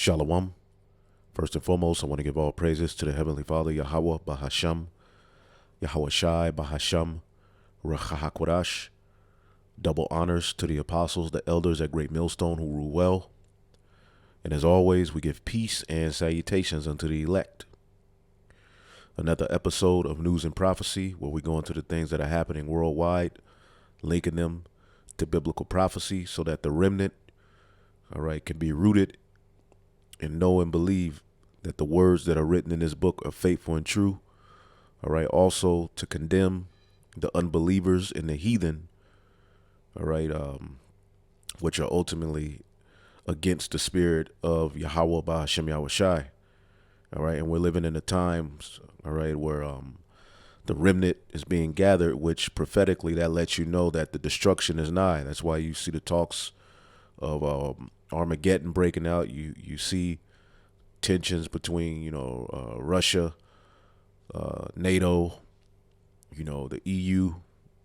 Shalom. First and foremost, I want to give all praises to the Heavenly Father, Yahweh Bahasham, Yahweh Shai Bahasham, Rachahakwadash. Double honors to the apostles, the elders at Great Millstone who rule well. And as always, we give peace and salutations unto the elect. Another episode of News and Prophecy, where we go into the things that are happening worldwide, linking them to biblical prophecy so that the remnant, can be rooted and know and believe that the words that are written in this book are faithful and true. Also to condemn the unbelievers and the heathen, which are ultimately against the spirit of Yahweh Ba'Hashem Yahweh Shai. And we're living in the times, where the remnant is being gathered, which prophetically that lets you know that the destruction is nigh. That's why you see the talks of Armageddon breaking out. You see tensions between, Russia, NATO, the EU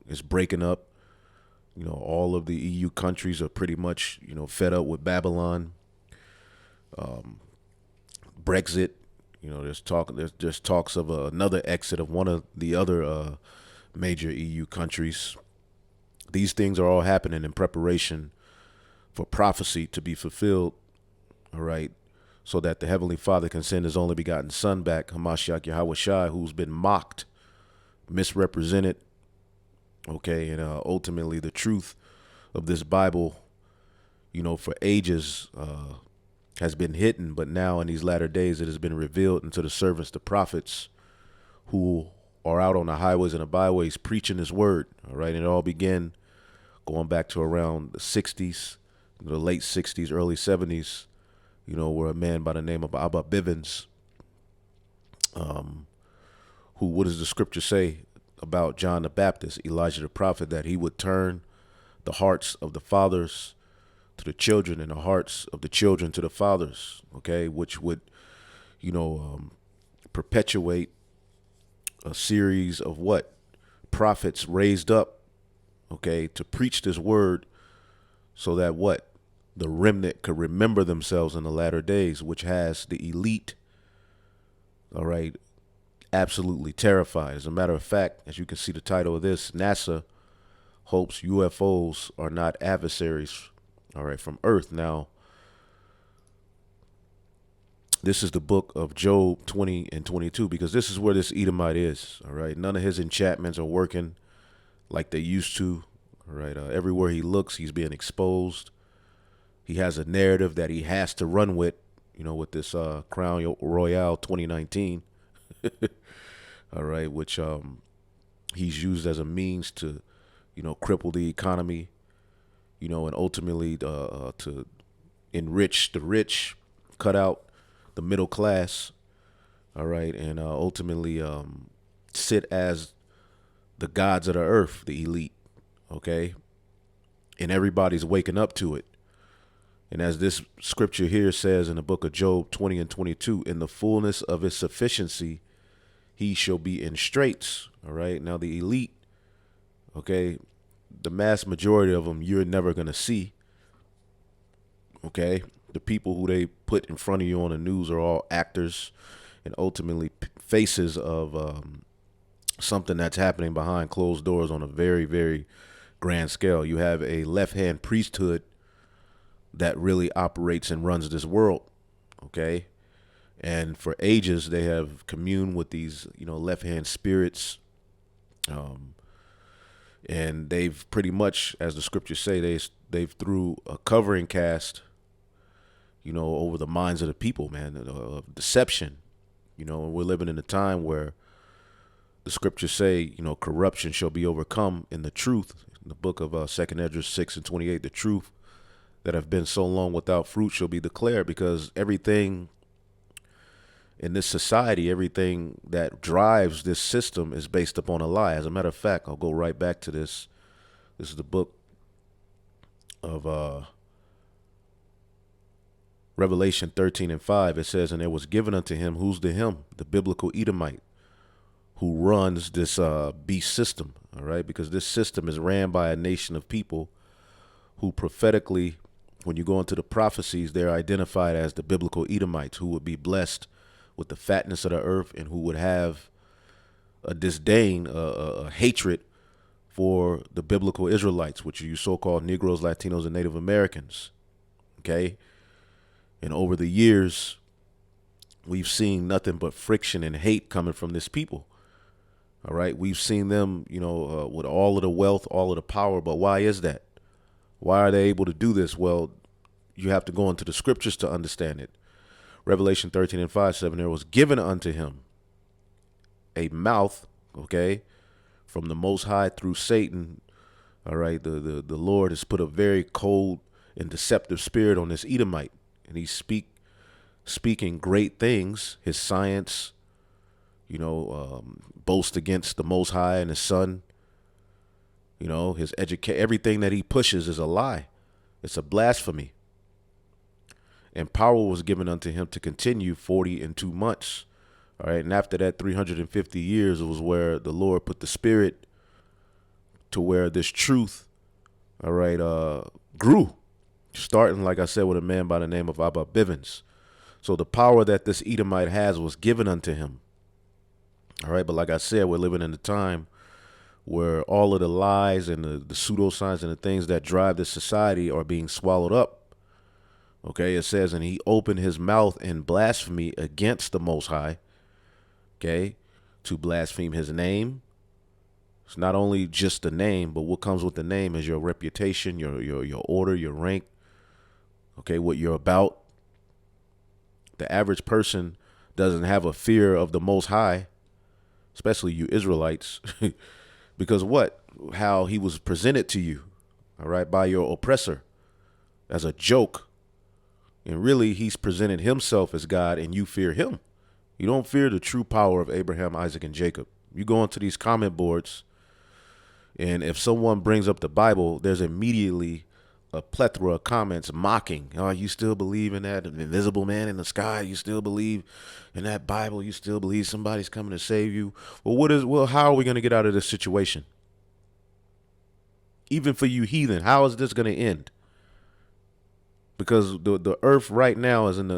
is breaking up. All of the EU countries are pretty much, fed up with Babylon. Brexit, there's talks of another exit of one of the other major EU countries. These things are all happening in preparation for prophecy to be fulfilled, so that the Heavenly Father can send his only begotten Son back, Hamashiach Yahweh Shai, who's been mocked, misrepresented, and ultimately the truth of this Bible, for ages has been hidden, but now in these latter days it has been revealed unto the servants, the prophets, who are out on the highways and the byways preaching his word, and it all began going back to around the 60s, the late 60s, early 70s, where a man by the name of Abba Bivens, who, what does the scripture say about John the Baptist, Elijah the prophet, that he would turn the hearts of the fathers to the children and the hearts of the children to the fathers, which would, perpetuate a series of prophets raised up, to preach this word so that the remnant could remember themselves in the latter days, which has the elite, absolutely terrified. As a matter of fact, as you can see the title of this, NASA hopes UFOs are not adversaries, from Earth. Now, this is the book of Job 20 and 22, because this is where this Edomite is, None of his enchantments are working like they used to, Everywhere he looks, he's being exposed. He has a narrative that he has to run with, with this Crown Royale 2019, which he's used as a means to, cripple the economy, and ultimately to enrich the rich, cut out the middle class, and ultimately sit as the gods of the earth, the elite, and everybody's waking up to it. And as this scripture here says in the book of Job 20 and 22, in the fullness of his sufficiency, he shall be in straits. Now the elite, the mass majority of them, you're never going to see. The people who they put in front of you on the news are all actors and ultimately faces of something that's happening behind closed doors on a very, very grand scale. You have a left-hand priesthood that really operates and runs this world, and for ages they have communed with these, left-hand spirits, and they've pretty much, as the scriptures say, they've threw a covering cast, over the minds of the people, man, of deception, and we're living in a time where the scriptures say, corruption shall be overcome in the truth. In the book of 2nd Esdras 6 and 28, the truth that have been so long without fruit shall be declared, because everything in this society, everything that drives this system is based upon a lie. As a matter of fact, I'll go right back to this. This is the book of Revelation 13 and 5. It says, and it was given unto him, who's the him? The biblical Edomite, who runs this beast system, because this system is ran by a nation of people who prophetically When you go into the prophecies, they're identified as the biblical Edomites, who would be blessed with the fatness of the earth and who would have a disdain, a hatred for the biblical Israelites, which are you so-called Negroes, Latinos, and Native Americans. Okay? And over the years, we've seen nothing but friction and hate coming from this people. All right? We've seen them, with all of the wealth, all of the power. But why is that? Why are they able to do this? Well, you have to go into the scriptures to understand it. Revelation 13:5, there was given unto him a mouth, okay, from the Most High through Satan. All right, the Lord has put a very cold and deceptive spirit on this Edomite, and he's speaking great things. His science, boast against the Most High and his Son. His everything that he pushes is a lie. It's a blasphemy. And power was given unto him to continue 42 months. All right. And after that 350 years, it was where the Lord put the spirit to where this truth, all right, grew. Starting, like I said, with a man by the name of Abba Bivens. So the power that this Edomite has was given unto him. All right. But like I said, we're living in a time where all of the lies and the pseudoscience and the things that drive this society are being swallowed up. Okay, it says, and he opened his mouth in blasphemy against the Most High, okay, to blaspheme his name. It's not only just the name, but what comes with the name is your reputation, your order, your rank, okay, what you're about. The average person doesn't have a fear of the Most High, especially you Israelites, because what? How he was presented to you, all right, by your oppressor as a joke. And really, he's presented himself as God, and you fear him. You don't fear the true power of Abraham, Isaac, and Jacob. You go into these comment boards, and if someone brings up the Bible, there's immediately a plethora of comments mocking. Oh, you still believe in that invisible man in the sky? You still believe in that Bible? You still believe somebody's coming to save you? Well, how are we going to get out of this situation? Even for you heathen, how is this going to end? Because the earth right now is in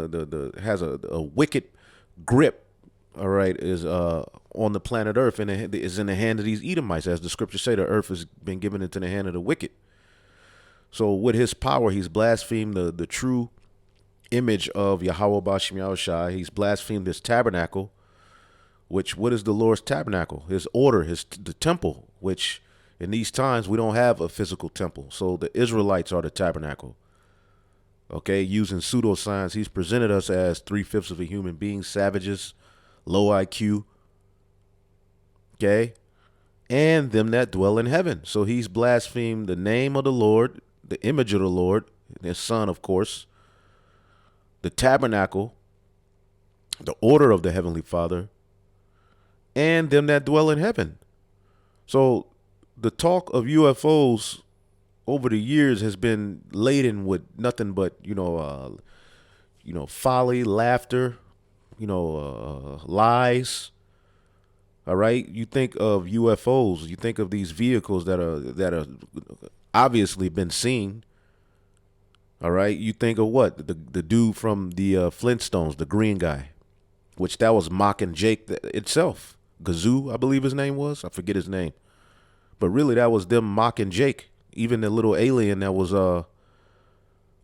has a wicked grip, all right, is on the planet Earth, and it is in the hand of these Edomites. As the scriptures say, the earth has been given into the hand of the wicked. So with his power, he's blasphemed the true image of Yahweh Bashim Yahushai. He's blasphemed his tabernacle, what is the Lord's tabernacle? His order, the temple, which in these times we don't have a physical temple. So the Israelites are the tabernacle. Okay, using pseudoscience, he's presented us as 3/5 of a human being, savages, low IQ, okay, and them that dwell in heaven. So he's blasphemed the name of the Lord, the image of the Lord, his Son, of course, the tabernacle, the order of the Heavenly Father, and them that dwell in heaven. So the talk of UFOs over the years has been laden with nothing but, folly, laughter, lies. All right. You think of UFOs, you think of these vehicles that are obviously been seen. All right. You think of what? The dude from the Flintstones, the green guy, which that was mocking Jake itself. Gazoo, I believe his name was. I forget his name. But really, that was them mocking Jake. Even the little alien that was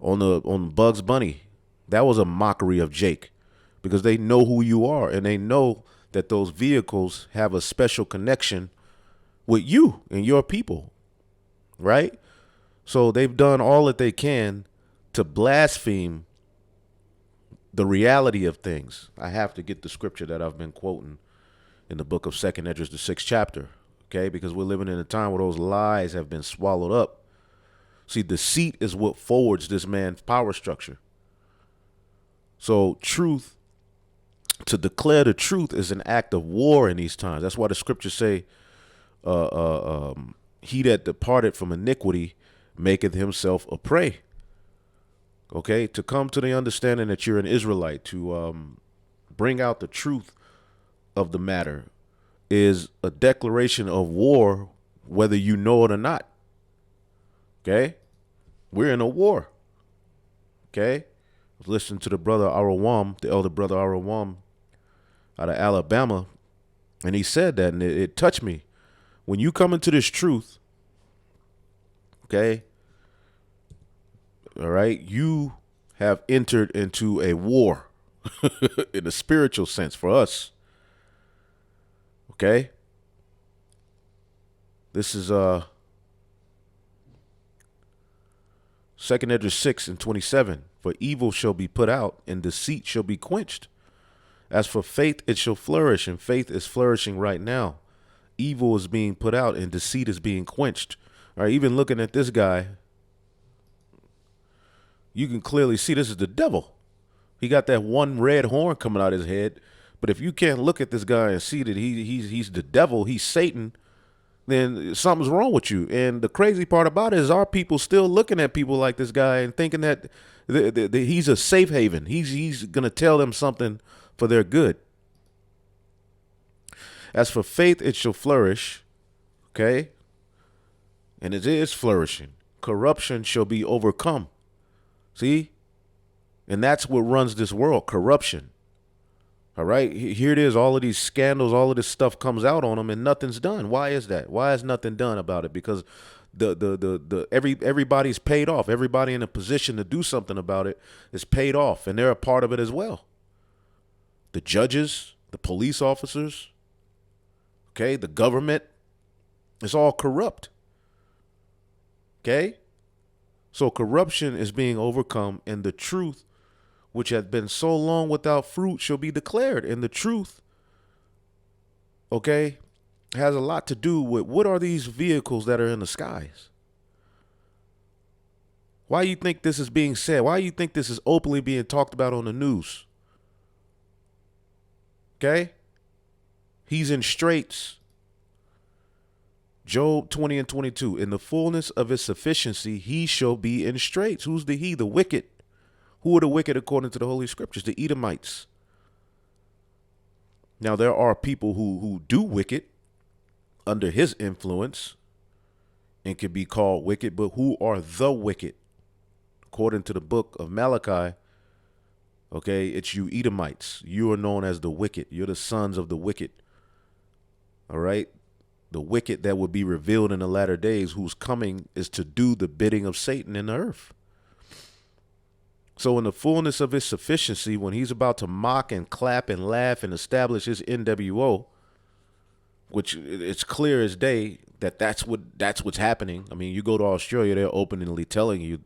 on Bugs Bunny, that was a mockery of Jake, because they know who you are, and they know that those vehicles have a special connection with you and your people, right? So they've done all that they can to blaspheme the reality of things. I have to get the scripture that I've been quoting in the book of 2nd Esdras, the 6th chapter. Okay, because we're living in a time where those lies have been swallowed up. See, deceit is what forwards this man's power structure. So truth, to declare the truth is an act of war in these times. That's why the scriptures say, he that departed from iniquity maketh himself a prey. Okay, to come to the understanding that you're an Israelite, to bring out the truth of the matter, is a declaration of war, whether you know it or not. Okay? We're in a war. Okay? I was listening to the brother Arawam, the elder brother Arawam out of Alabama, and he said that, and it touched me. When you come into this truth, okay, all right, you have entered into a war in a spiritual sense for us. Okay? This is 2nd Ezra 6:27. For evil shall be put out, and deceit shall be quenched. As for faith, it shall flourish, and faith is flourishing right now. Evil is being put out, and deceit is being quenched. All right, even looking at this guy, you can clearly see this is the devil. He got that one red horn coming out his head. But if you can't look at this guy and see that he's the devil, he's Satan, then something's wrong with you. And the crazy part about it is our people still looking at people like this guy and thinking that he's a safe haven. He's going to tell them something for their good. As for faith, it shall flourish. Okay? And it is flourishing. Corruption shall be overcome. See? And that's what runs this world, corruption. All right? Here it is. All of these scandals, all of this stuff comes out on them and nothing's done. Why is that? Why is nothing done about it? Because everybody's paid off. Everybody in a position to do something about it is paid off, and they're a part of it as well. The judges, the police officers, okay, the government, it's all corrupt. Okay? So corruption is being overcome, and the truth, which had been so long without fruit, shall be declared. And the truth, okay, has a lot to do with what are these vehicles that are in the skies? Why do you think this is being said? Why do you think this is openly being talked about on the news? Okay? He's in straits. Job 20:22. In the fullness of his sufficiency, he shall be in straits. Who's the he? The wicked. Who are the wicked according to the Holy Scriptures? The Edomites. Now, there are people who do wicked under his influence and can be called wicked, but who are the wicked? According to the book of Malachi, okay, it's you Edomites. You are known as the wicked. You're the sons of the wicked. All right? The wicked that will be revealed in the latter days, whose coming is to do the bidding of Satan in the earth. So in the fullness of his sufficiency, when he's about to mock and clap and laugh and establish his NWO, which it's clear as day that that's what's happening. I mean, you go to Australia, they're openly telling you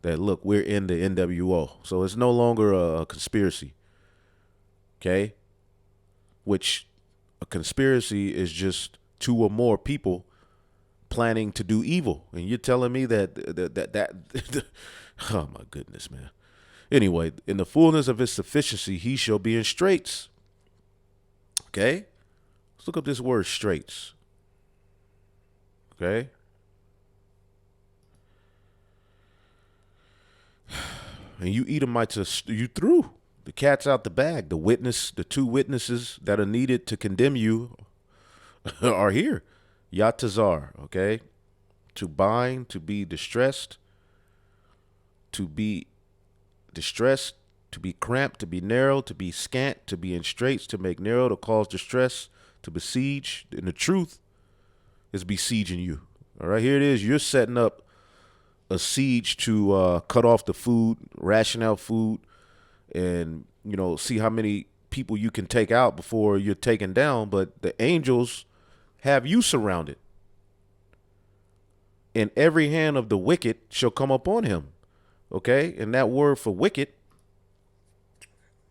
that, look, we're in the NWO. So it's no longer a conspiracy. Okay? Which a conspiracy is just two or more people planning to do evil. And you're telling me that oh my goodness, man. Anyway, in the fullness of his sufficiency, he shall be in straits. Okay? Let's look up this word straits. Okay? And you Edomites, you through. The cat's out the bag. The two witnesses that are needed to condemn you are here. Yatazar, okay? To bind, to be distressed, to be cramped, to be narrow, to be scant, to be in straits, to make narrow, to cause distress, to besiege. And the truth is besieging you. All right, here it is. You're setting up a siege to cut off the food, ration out food, and, see how many people you can take out before you're taken down. But the angels have you surrounded. And every hand of the wicked shall come upon him. Okay? And that word for wicked,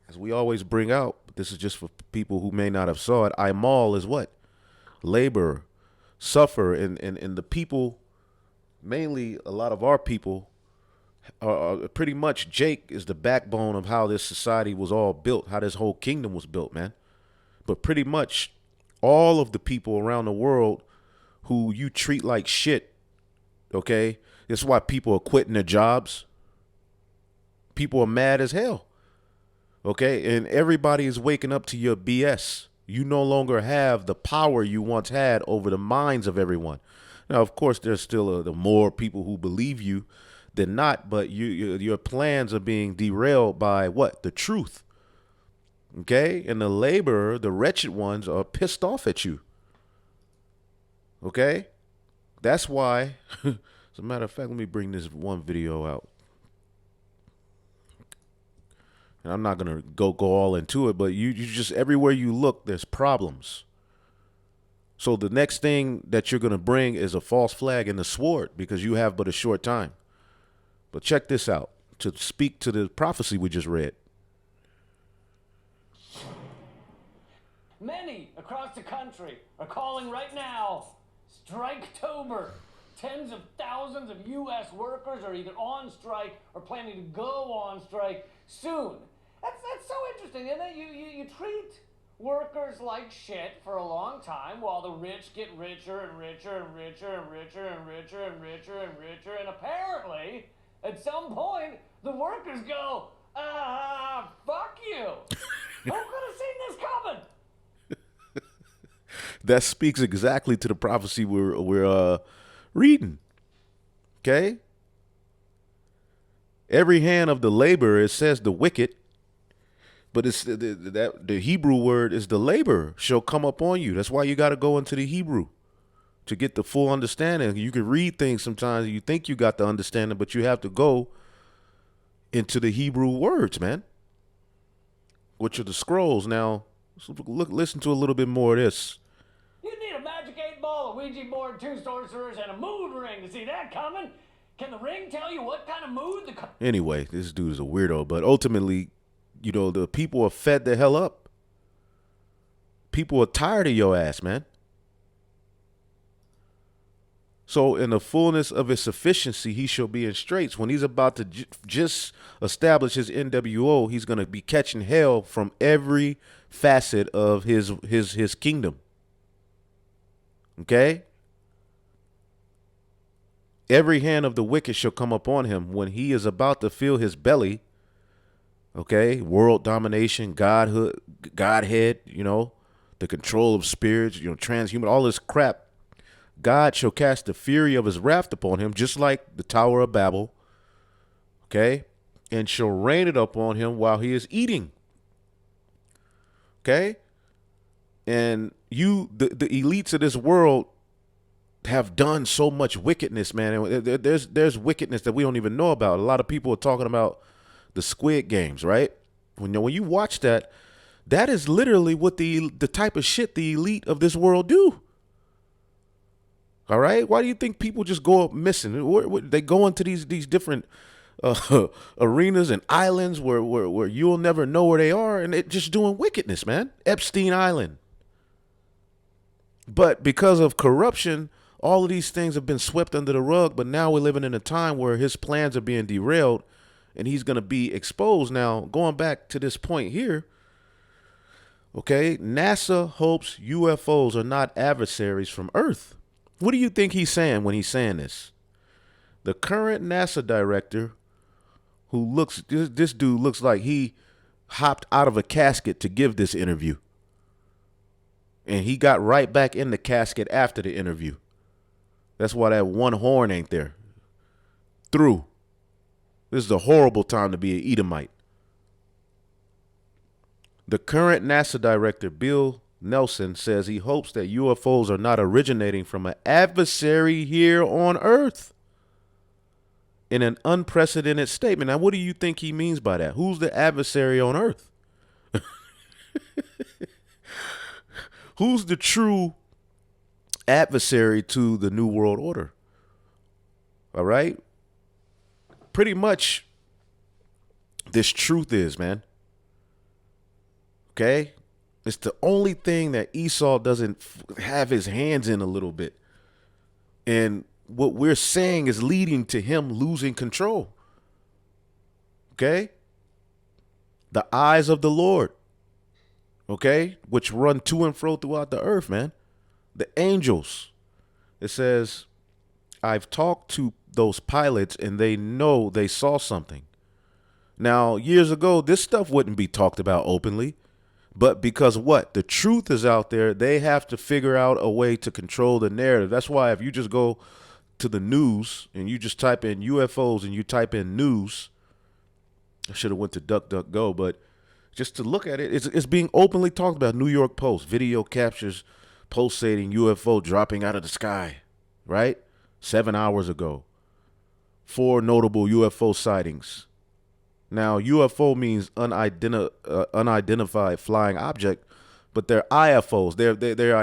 as we always bring out, but this is just for people who may not have saw it, Imal is what? Labor, suffer, and the people, mainly a lot of our people, are pretty much, Jake is the backbone of how this society was all built, how this whole kingdom was built, man. But pretty much all of the people around the world who you treat like shit, okay? That's why people are quitting their jobs. People are mad as hell, okay? And everybody is waking up to your BS. You no longer have the power you once had over the minds of everyone. Now, of course, there's still the more people who believe you than not, but your plans are being derailed by what? The truth. Okay? And the laborer, the wretched ones, are pissed off at you. Okay? That's why, as a matter of fact, let me bring this one video out. And I'm not going to go all into it, but you just, everywhere you look, there's problems. So the next thing that you're going to bring is a false flag and a sword, because you have but a short time. But check this out, to speak to the prophecy we just read. Many across the country are calling right now, Striketober. Tens of thousands of U.S. workers are either on strike or planning to go on strike soon. That's so interesting, isn't it? You treat workers like shit for a long time while the rich get richer and richer and richer and richer and richer and richer and richer, and apparently, at some point, the workers go, fuck you. Who could have seen this coming? That speaks exactly to the prophecy we're reading. Okay? Every hand of the laborer, it says the wicked, but it's the Hebrew word is the laborer shall come upon you. That's why you got to go into the Hebrew to get the full understanding. You can read things sometimes, you think you got the understanding, but you have to go into the Hebrew words, man, which are the scrolls. Now, listen to a little bit more of this. You need a magic 8-ball, a Ouija board, 2 sorcerers, and a mood ring to see that coming. Can the ring tell you what kind of mood Anyway, this dude is a weirdo, but ultimately, you know, the people are fed the hell up. People are tired of your ass, man. So in the fullness of his sufficiency, he shall be in straits. When he's about to just establish his NWO, he's going to be catching hell from every facet of his kingdom. Okay? Every hand of the wicked shall come upon him when he is about to fill his belly. Okay? World domination, Godhead, you know, the control of spirits, you know, transhuman, all this crap. God shall cast the fury of his wrath upon him, just like the Tower of Babel. Okay? And shall rain it upon him while he is eating. Okay? And the elites of this world have done so much wickedness, man. There's wickedness that we don't even know about. A lot of people are talking about the Squid Games, right? When you watch that, that is literally what the type of shit the elite of this world do. All right? Why do you think people just go up missing? They go into these different arenas and islands where you'll never know where they are, and they're just doing wickedness, man. Epstein Island. But because of corruption, all of these things have been swept under the rug, but now we're living in a time where his plans are being derailed and he's going to be exposed. Now, going back to this point here, okay, NASA hopes UFOs are not adversaries from Earth. What do you think he's saying when he's saying this? The current NASA director, this dude looks like he hopped out of a casket to give this interview. And he got right back in the casket after the interview. That's why that one horn ain't there. Through. This is a horrible time to be an Edomite. The current NASA director, Bill Nelson, says he hopes that UFOs are not originating from an adversary here on Earth. In an unprecedented statement. Now, what do you think he means by that? Who's the adversary on Earth? Who's the true adversary to the New World Order? All right? Pretty much, this truth is, man. Okay? It's the only thing that Esau doesn't have his hands in a little bit. And what we're saying is leading to him losing control. Okay? The eyes of the Lord. Okay? Which run to and fro throughout the earth, man. The angels. It says, I've talked to those pilots and they know they saw something. Now, years ago, this stuff wouldn't be talked about openly. But because what? The truth is out there, they have to figure out a way to control the narrative. That's why if you just go to the news and you just type in UFOs and you type in news, I should have went to DuckDuckGo, but just to look at it, it's being openly talked about. New York Post, video captures pulsating UFO dropping out of the sky, right? 7 hours ago. 4 notable UFO sightings. Now, UFO means unidentified flying object, but they're IFOs. They're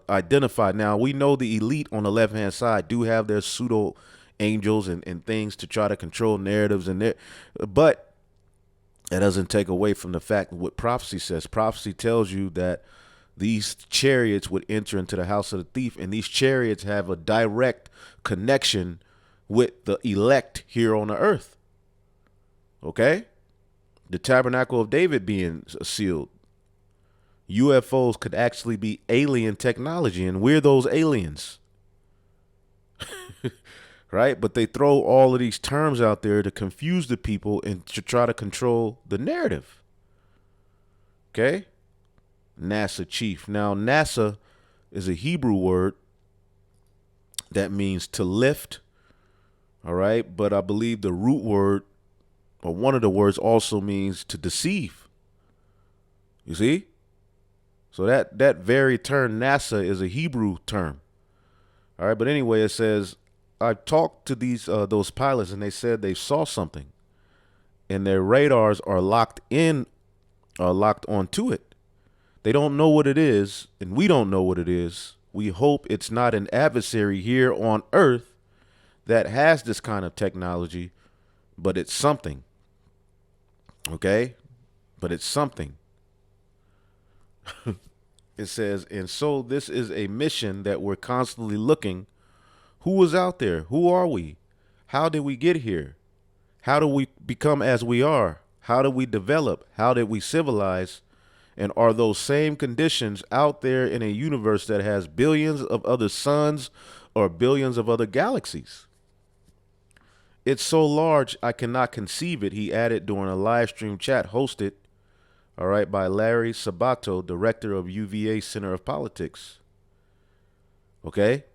identified. Now, we know the elite on the left-hand side do have their pseudo angels and things to try to control narratives, but that doesn't take away from the fact what prophecy says. Prophecy tells you that these chariots would enter into the house of the thief, and these chariots have a direct connection with the elect here on the earth. Okay? The tabernacle of David being sealed. UFOs could actually be alien technology, and we're those aliens. Right? But they throw all of these terms out there to confuse the people and to try to control the narrative. Okay? NASA chief. Now, NASA is a Hebrew word that means to lift. All right? But I believe the root word, or one of the words, also means to deceive. You see? So that very term, NASA, is a Hebrew term. All right? But anyway, it says, I talked to those pilots, and they said they saw something, and their radars are locked onto it. They don't know what it is, and we don't know what it is. We hope it's not an adversary here on Earth that has this kind of technology, but it's something. Okay? But it's something. It says, and so this is a mission that we're constantly looking. Who was out there? Who are we? How did we get here? How do we become as we are? How do we develop? How did we civilize? And are those same conditions out there in a universe that has billions of other suns or billions of other galaxies? It's so large, I cannot conceive it, he added during a live stream chat hosted, all right, by Larry Sabato, director of UVA Center of Politics. Okay?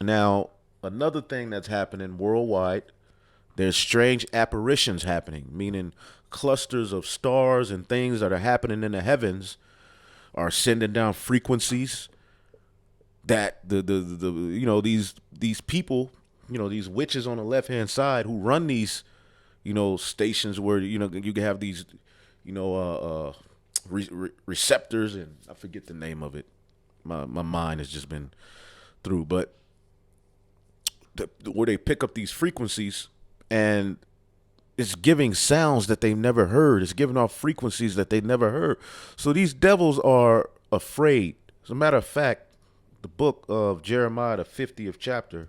Now, another thing that's happening worldwide, there's strange apparitions happening, meaning clusters of stars and things that are happening in the heavens are sending down frequencies that these people, these witches on the left-hand side who run these, stations where, you can have these, receptors, and I forget the name of it. My mind has just been through, but where they pick up these frequencies and it's giving sounds that they've never heard. It's giving off frequencies that they've never heard. So these devils are afraid. As a matter of fact, the book of Jeremiah, the 50th chapter,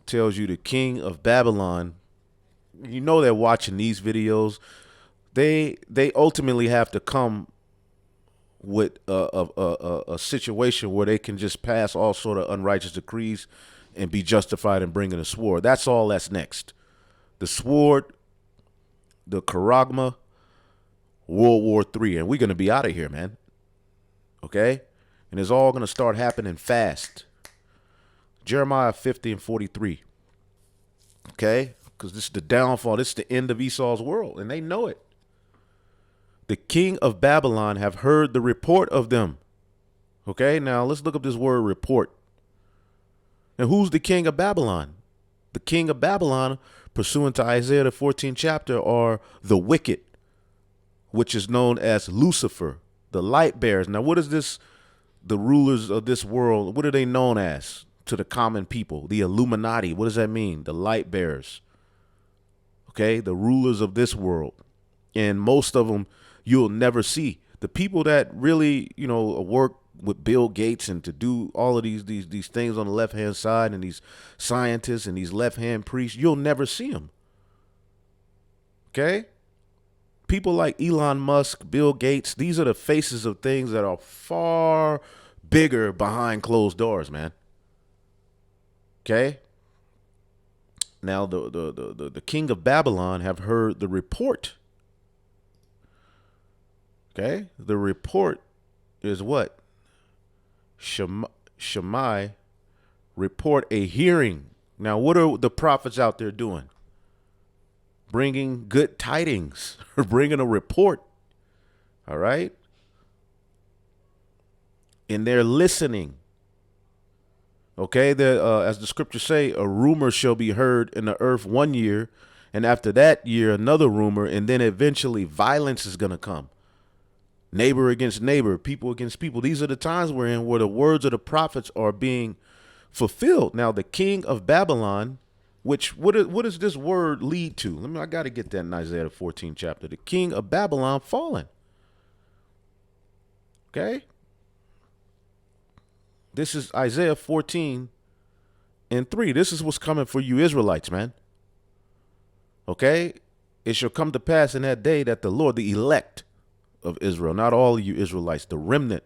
tells you the king of Babylon, they're watching these videos. They ultimately have to come with a situation where they can just pass all sort of unrighteous decrees and be justified in bringing a sword. That's all that's next. The sword, the charagma, World War III. And we're going to be out of here, man. Okay? And it's all going to start happening fast. Jeremiah 50 and 43. Okay? Because this is the downfall. This is the end of Esau's world. And they know it. The king of Babylon have heard the report of them. Okay? Now, let's look up this word report. And who's the king of Babylon? The king of Babylon, pursuant to Isaiah the 14th chapter, are the wicked, which is known as Lucifer, the light bearers. Now, what is this? The rulers of this world, what are they known as to the common people? The Illuminati. What does that mean? The light bearers. Okay, the rulers of this world. And most of them you'll never see. The people that really, work with Bill Gates and to do all of these things on the left-hand side, and these scientists and these left-hand priests, you'll never see them. Okay? People like Elon Musk, Bill Gates, these are the faces of things that are far bigger behind closed doors, man. Okay? Now, the king of Babylon have heard the report. Okay? The report is what? Shammai report a hearing. Now, what are the prophets out there doing? Bringing good tidings or bringing a report. All right. And they're listening. Okay. As the scriptures say, a rumor shall be heard in the earth 1 year. And after that year, another rumor. And then eventually violence is going to come. Neighbor against neighbor, people against people. These are the times we're in where the words of the prophets are being fulfilled. Now, the king of Babylon, which what does this word lead to? I got to get that in Isaiah 14 chapter. The king of Babylon fallen. Okay. This is Isaiah 14:3. This is what's coming for you Israelites, man. Okay. It shall come to pass in that day that the Lord, the elect of Israel, not all of you Israelites, the remnant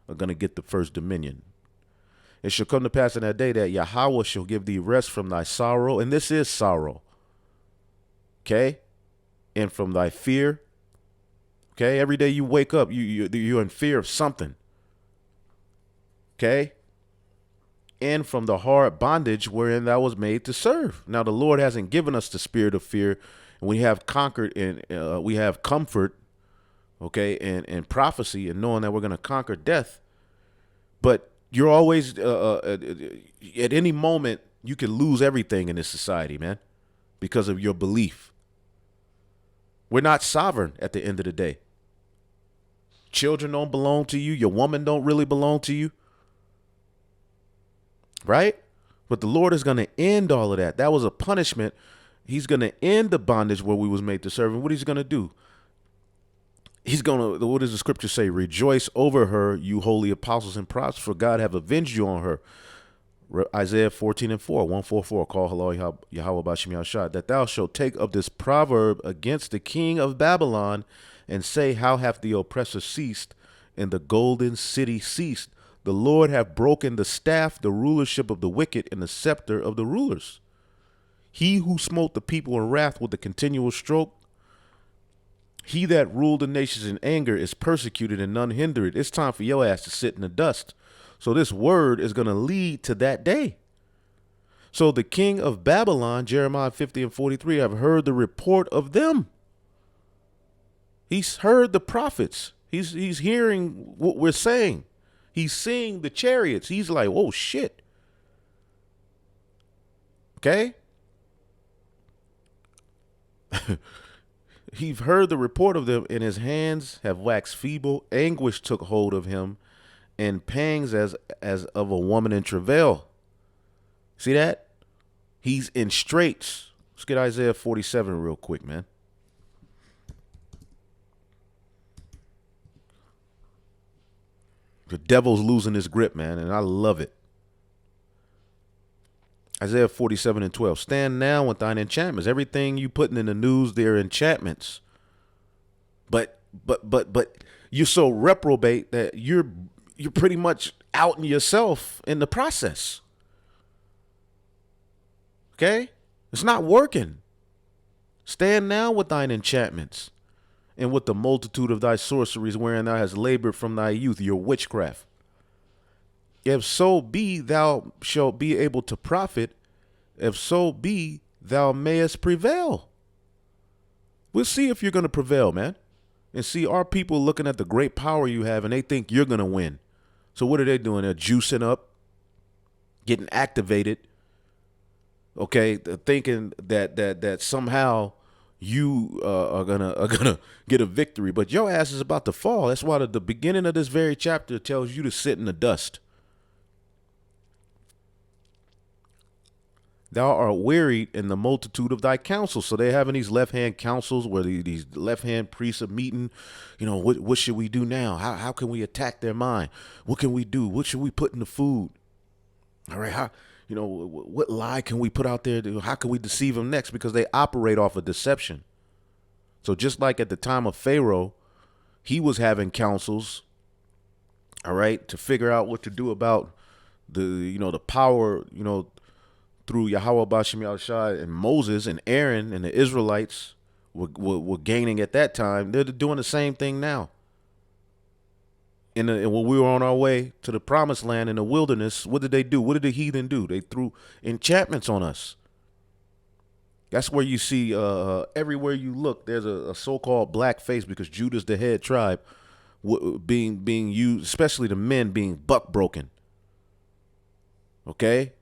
are going to get the first dominion. It shall come to pass in that day that Yahweh shall give thee rest from thy sorrow. And this is sorrow. Okay. And from thy fear. Okay. Every day you wake up, you're in fear of something. Okay. And from the hard bondage wherein thou was made to serve. Now, the Lord hasn't given us the spirit of fear, and we have conquered and we have comfort. Okay. And prophecy and knowing that we're going to conquer death. But you're always at any moment you can lose everything in this society, man, because of your belief. We're not sovereign at the end of the day. Children don't belong to you. Your woman don't really belong to you. Right? But the Lord is going to end all of that. That was a punishment. He's going to end the bondage where we was made to serve. And what he's going to do? He's going to, what does the scripture say? Rejoice over her, you holy apostles and prophets, for God have avenged you on her. Isaiah 14:4, 144, call hello Yahweh Bashim Yahshua, that thou shalt take up this proverb against the king of Babylon and say, how hath the oppressor ceased and the golden city ceased? The Lord hath broken the staff, the rulership of the wicked, and the scepter of the rulers. He who smote the people in wrath with a continual stroke, he that ruled the nations in anger is persecuted and none hindered. It's time for your ass to sit in the dust. So this word is going to lead to that day. So the king of Babylon, Jeremiah 50:43, have heard the report of them. He's heard the prophets. He's hearing what we're saying. He's seeing the chariots. He's like, oh, shit. Okay. He've heard the report of them, and his hands have waxed feeble. Anguish took hold of him, and pangs as of a woman in travail. See that? He's in straits. Let's get Isaiah 47 real quick, man. The devil's losing his grip, man, and I love it. Isaiah 47:12. Stand now with thine enchantments. Everything you putting in the news, they're enchantments. But you're so reprobate that you're pretty much outing yourself in the process. Okay? It's not working. Stand now with thine enchantments and with the multitude of thy sorceries wherein thou hast labored from thy youth, your witchcraft. If so be thou shalt be able to profit, if so be thou mayest prevail. We'll see if you're going to prevail, man. And see, our people looking at the great power you have and they think you're going to win. So what are they doing? They're juicing up, getting activated. Okay, thinking that somehow you are gonna get a victory, but your ass is about to fall. That's why the beginning of this very chapter tells you to sit in the dust. Thou art wearied in the multitude of thy counsels. So they're having these left-hand councils where these left-hand priests are meeting. You know, what should we do now? How can we attack their mind? What can we do? What should we put in the food? All right, what lie can we put out there? How can we deceive them next? Because they operate off of deception. So just like at the time of Pharaoh, he was having councils, all right, to figure out what to do about the power, through Yahweh Bashim Yahushua and Moses and Aaron and the Israelites were gaining at that time. They're doing the same thing now. And when we were on our way to the promised land in the wilderness, what did they do? What did the heathen do? They threw enchantments on us. That's where you see everywhere you look, there's a so-called black face because Judah's the head tribe being used, especially the men being buck broken. Okay,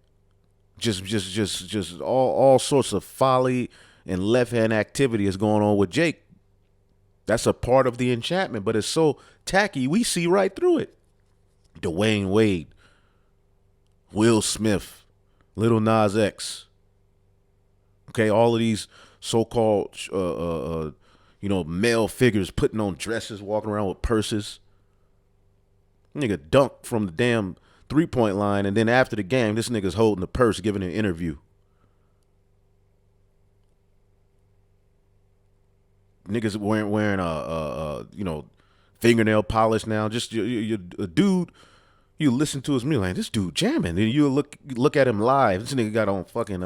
just all sorts of folly and left hand activity is going on with Jake. That's a part of the enchantment, but it's so tacky we see right through it. Dwayne Wade, Will Smith, Little Nas X. Okay, all of these so-called, male figures putting on dresses, walking around with purses. Nigga dunked from the damn 3-point line, and then after the game, this nigga's holding the purse, giving an interview. Niggas wearing fingernail polish now. Just you a dude. You listen to his music, like this dude jamming. Then you look at him live. This nigga got on fucking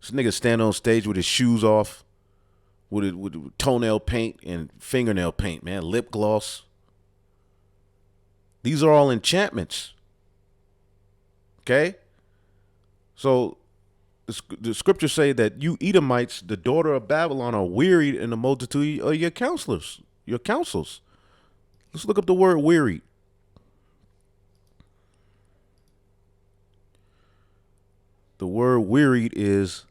This nigga stand on stage with his shoes off, with toenail paint and fingernail paint, man, lip gloss. These are all enchantments. Okay? So the scriptures say that you Edomites, the daughter of Babylon, are wearied in the multitude of your counselors, your counsels. Let's look up the word wearied. The word wearied is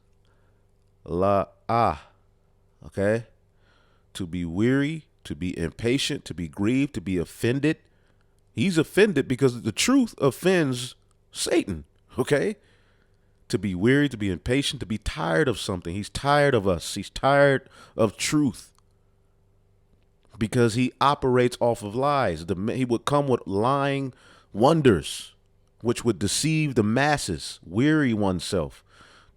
okay? To be weary, to be impatient, to be grieved, to be offended. He's offended because the truth offends Satan, okay? To be weary, to be impatient, to be tired of something. He's tired of us. He's tired of truth because he operates off of lies. He would come with lying wonders, which would deceive the masses, weary oneself,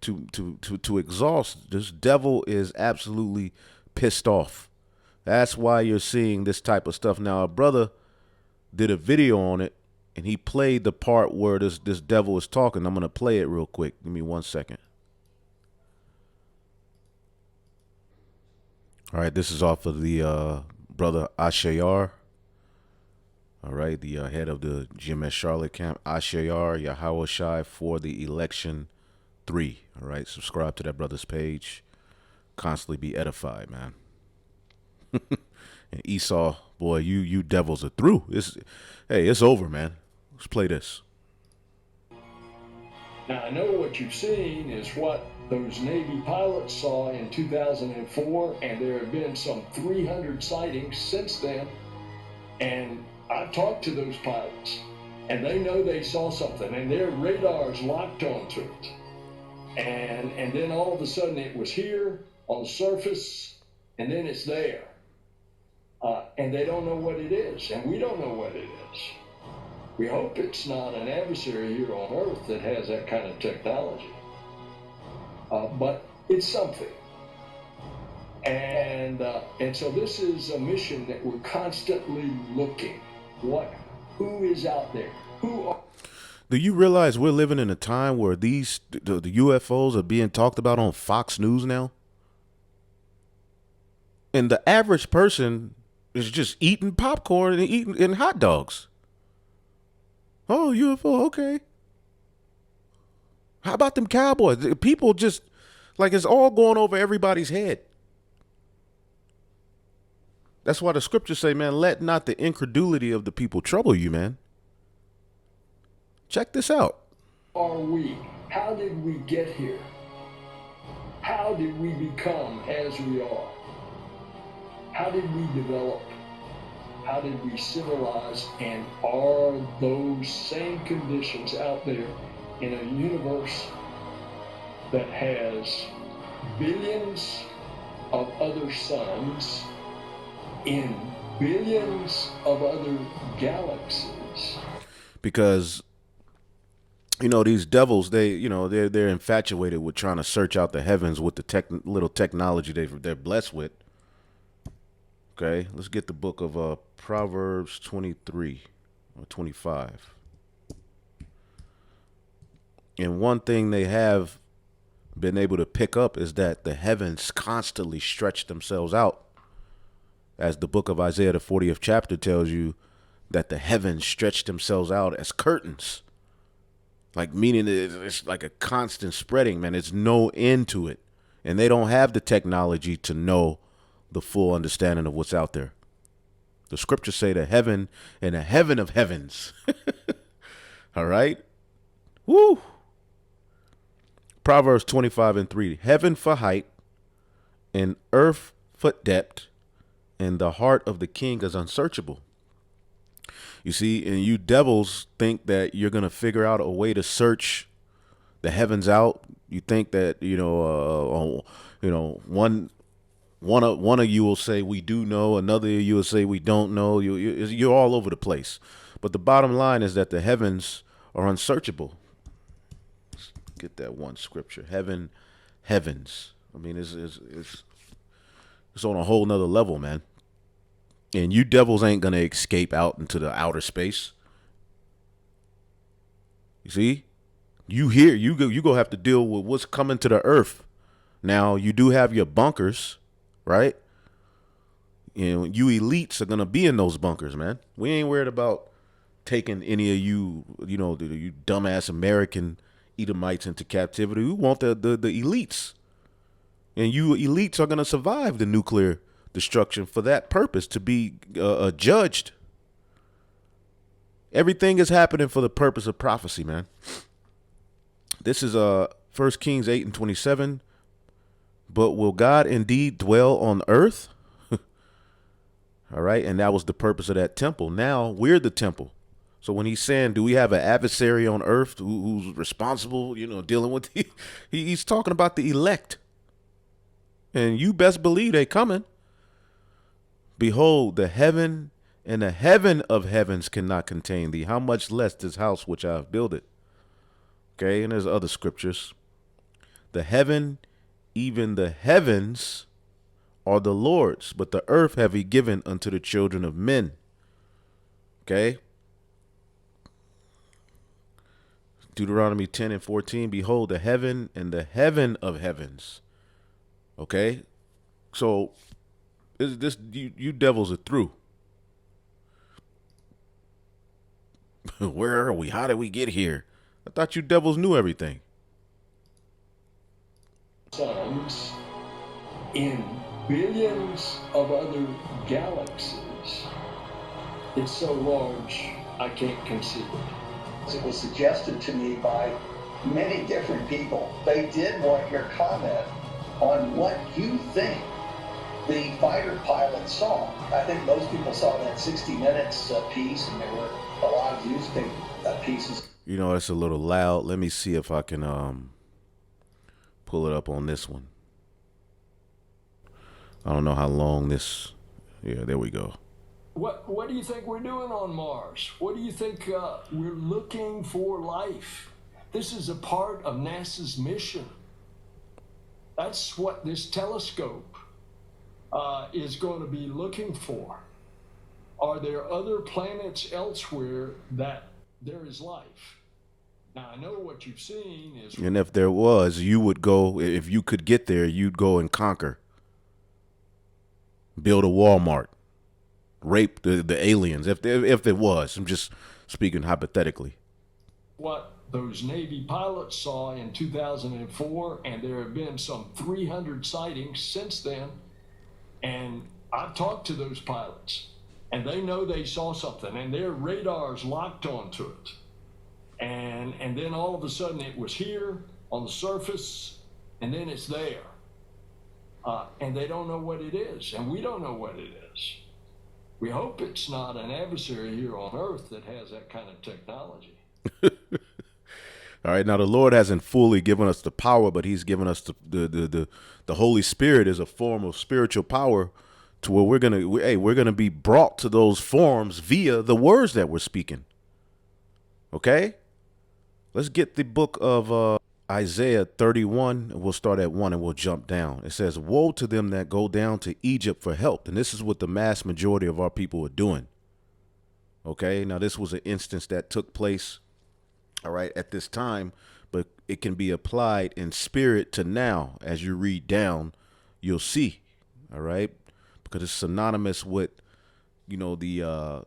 to exhaust. This devil is absolutely pissed off. That's why you're seeing this type of stuff. Now, a brother did a video on it, and he played the part where this devil is talking. I'm going to play it real quick. Give me 1 second. All right, this is off of the brother Ashayar. All right, the head of the GMS Charlotte camp, Ashayar Yahawashai for the election 3. All right, subscribe to that brother's page. Constantly be edified, man. And Esau, boy, you devils are through. It's over, man. Let's play this. Now, I know what you've seen is what those Navy pilots saw in 2004, and there have been some 300 sightings since then. And I've talked to those pilots, and they know they saw something, and their radar's locked onto it. And then all of a sudden it was here on the surface, and then it's there. And they don't know what it is, and we don't know what it is. We hope it's not an adversary here on Earth that has that kind of technology. But it's something. And so this is a mission that we're constantly looking. Who is out there? Do you realize we're living in a time where the UFOs are being talked about on Fox News now? And the average person is just eating popcorn and eating hot dogs. Oh, UFO, okay. How about them cowboys? People just, like, it's all going over everybody's head. That's why the scriptures say, man, let not the incredulity of the people trouble you, man. Check this out. Are we? How did we get here? How did we become as we are? How did we develop? How did we civilize? And are those same conditions out there in a universe that has billions of other suns in billions of other galaxies? Because these devils, they're infatuated with trying to search out the heavens with the little technology they're blessed with. Okay, let's get the book of Proverbs 23 or 25. And one thing they have been able to pick up is that the heavens constantly stretch themselves out. as the book of Isaiah, the 40th chapter tells you, that the heavens stretch themselves out as curtains. Like, meaning it's like a constant spreading, man. There's no end to it. And they don't have the technology to know the full understanding of what's out there. The scriptures say the heaven and the heaven of heavens. All right. Woo. Proverbs 25:3. Heaven for height and earth for depth, and the heart of the king is unsearchable. You see, and you devils think that you're going to figure out a way to search the heavens out. You think that, one of you will say we do know, another of you will say we don't know. You're all over the place. But the bottom line is that the heavens are unsearchable. Let's get that one scripture. Heavens. I mean, it's on a whole nother level, man. And you devils ain't going to escape out into the outer space. You see? You go have to deal with what's coming to the earth. Now, you do have your bunkers, right? And you elites are going to be in those bunkers, man. We ain't worried about taking any of you, you dumbass American Edomites into captivity. We want the elites. And you elites are going to survive the nuclear destruction for that purpose, to be judged. Everything is happening for the purpose of prophecy, man. This is 1 Kings 8:27. But will God indeed dwell on earth? All right. And that was the purpose of that temple. Now we're the temple. So when he's saying, do we have an adversary on earth who's responsible, dealing with he's talking about the elect. And you best believe they coming. Behold, the heaven and the heaven of heavens cannot contain thee. How much less this house which I have builded? Okay, and there's other scriptures. The heaven, even the heavens, are the Lord's, but the earth have he given unto the children of men. Okay. Deuteronomy 10:14. Behold, the heaven and the heaven of heavens. Okay. So you devils are through. Where are we? How did we get here? I thought you devils knew everything. Suns in billions of other galaxies. It's so large, I can't conceive it. It was suggested to me by many different people. They did want your comment on what you think the fighter pilot saw. I think most people saw that 60 Minutes piece, and there were a lot of newspaper pieces. It's a little loud. Let me see if I can pull it up on this one. I don't know how long this. Yeah, there we go. What do you think we're doing on Mars? What do you think we're looking for life? This is a part of NASA's mission. That's what this telescope is going to be looking for. Are there other planets elsewhere that there is life? Now, I know what you've seen is... And if there was, you would go, if you could get there, you'd go and conquer. Build a Walmart. Rape the aliens, if there was. I'm just speaking hypothetically. What those Navy pilots saw in 2004, and there have been some 300 sightings since then. And I've talked to those pilots, and they know they saw something, and their radar's locked onto it. And then all of a sudden it was here on the surface, and then it's there. And they don't know what it is, and we don't know what it is. We hope it's not an adversary here on Earth that has that kind of technology. All right, now the Lord hasn't fully given us the power, but he's given us the Holy Spirit is a form of spiritual power to where we're gonna be brought to those forms via the words that we're speaking. Okay? Let's get the book of Isaiah 31. We'll start at 1 and we'll jump down. It says, woe to them that go down to Egypt for help. And this is what the mass majority of our people are doing. Okay, now this was an instance that took place, all right, at this time, but it can be applied in spirit to now. As you read down, you'll see, all right, because it's synonymous with, the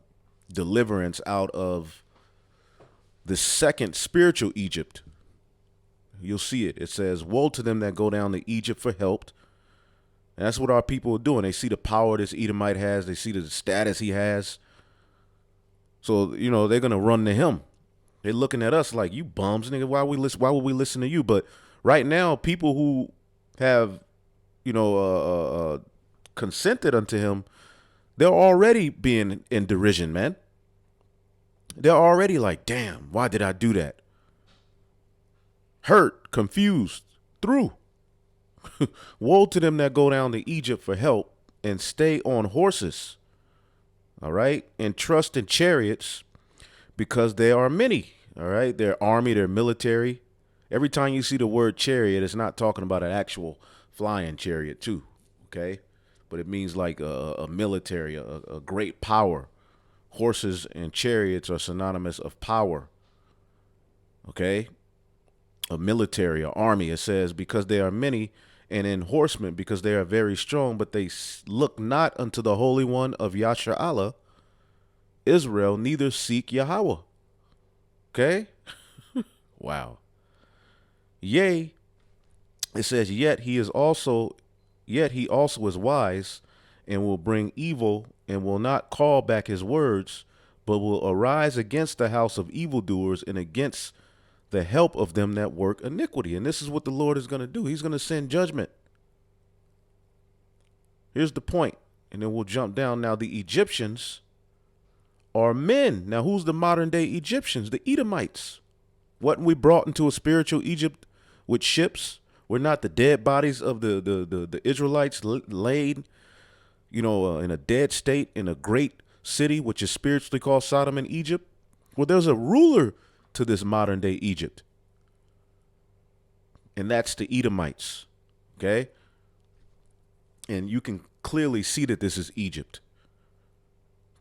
deliverance out of the second spiritual Egypt. You'll see it. It says, woe to them that go down to Egypt for help. And that's what our people are doing. They see the power this Edomite has. They see the status he has. So, they're going to run to him. They're looking at us like, you bums, nigga, why would we listen to you? But right now, people who have, consented unto him, they're already being in derision, man. They're already like, damn, why did I do that? Hurt, confused, through. Woe to them that go down to Egypt for help and stay on horses, all right, and trust in chariots, because they are many, all right? Their army, their military. Every time you see the word chariot, it's not talking about an actual flying chariot too, okay? But it means like a military, a great power. Horses and chariots are synonymous of power, okay? A military, an army. It says, because they are many, and in horsemen, because they are very strong, but they look not unto the Holy One of Yashar'Allah, Israel, neither seek Yahweh. Okay? Wow. Yea, it says, yet he also is wise, and will bring evil, and will not call back his words, but will arise against the house of evildoers and against the help of them that work iniquity. And this is what the Lord is going to do. He's going to send judgment. Here's the point, and then we'll jump down. Now, the Egyptians are men. Now, who's the modern day Egyptians? The Edomites. Wasn't we brought into a spiritual Egypt with ships? We're not the dead bodies of the Israelites laid, in a dead state in a great city, which is spiritually called Sodom and Egypt. Well, there's a ruler to this modern day Egypt, and that's the Edomites. Okay. And you can clearly see that this is Egypt.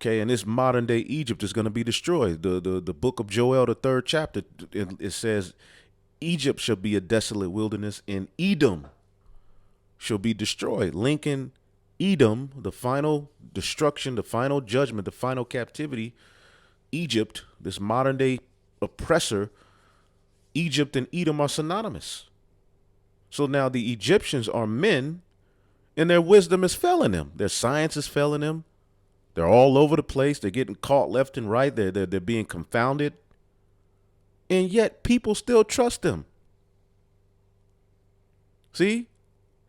Okay. And this modern day Egypt is going to be destroyed. The book of Joel, the 3rd chapter, it says Egypt shall be a desolate wilderness, and Edom shall be destroyed. Lincoln, Edom, the final destruction, the final judgment, the final captivity. Egypt, this modern day oppressor, Egypt and Edom are synonymous. So now the Egyptians are men, and their wisdom is failing them. Their science is failing them. They're all over the place. They're getting caught left and right. They're being confounded. And yet people still trust them. See?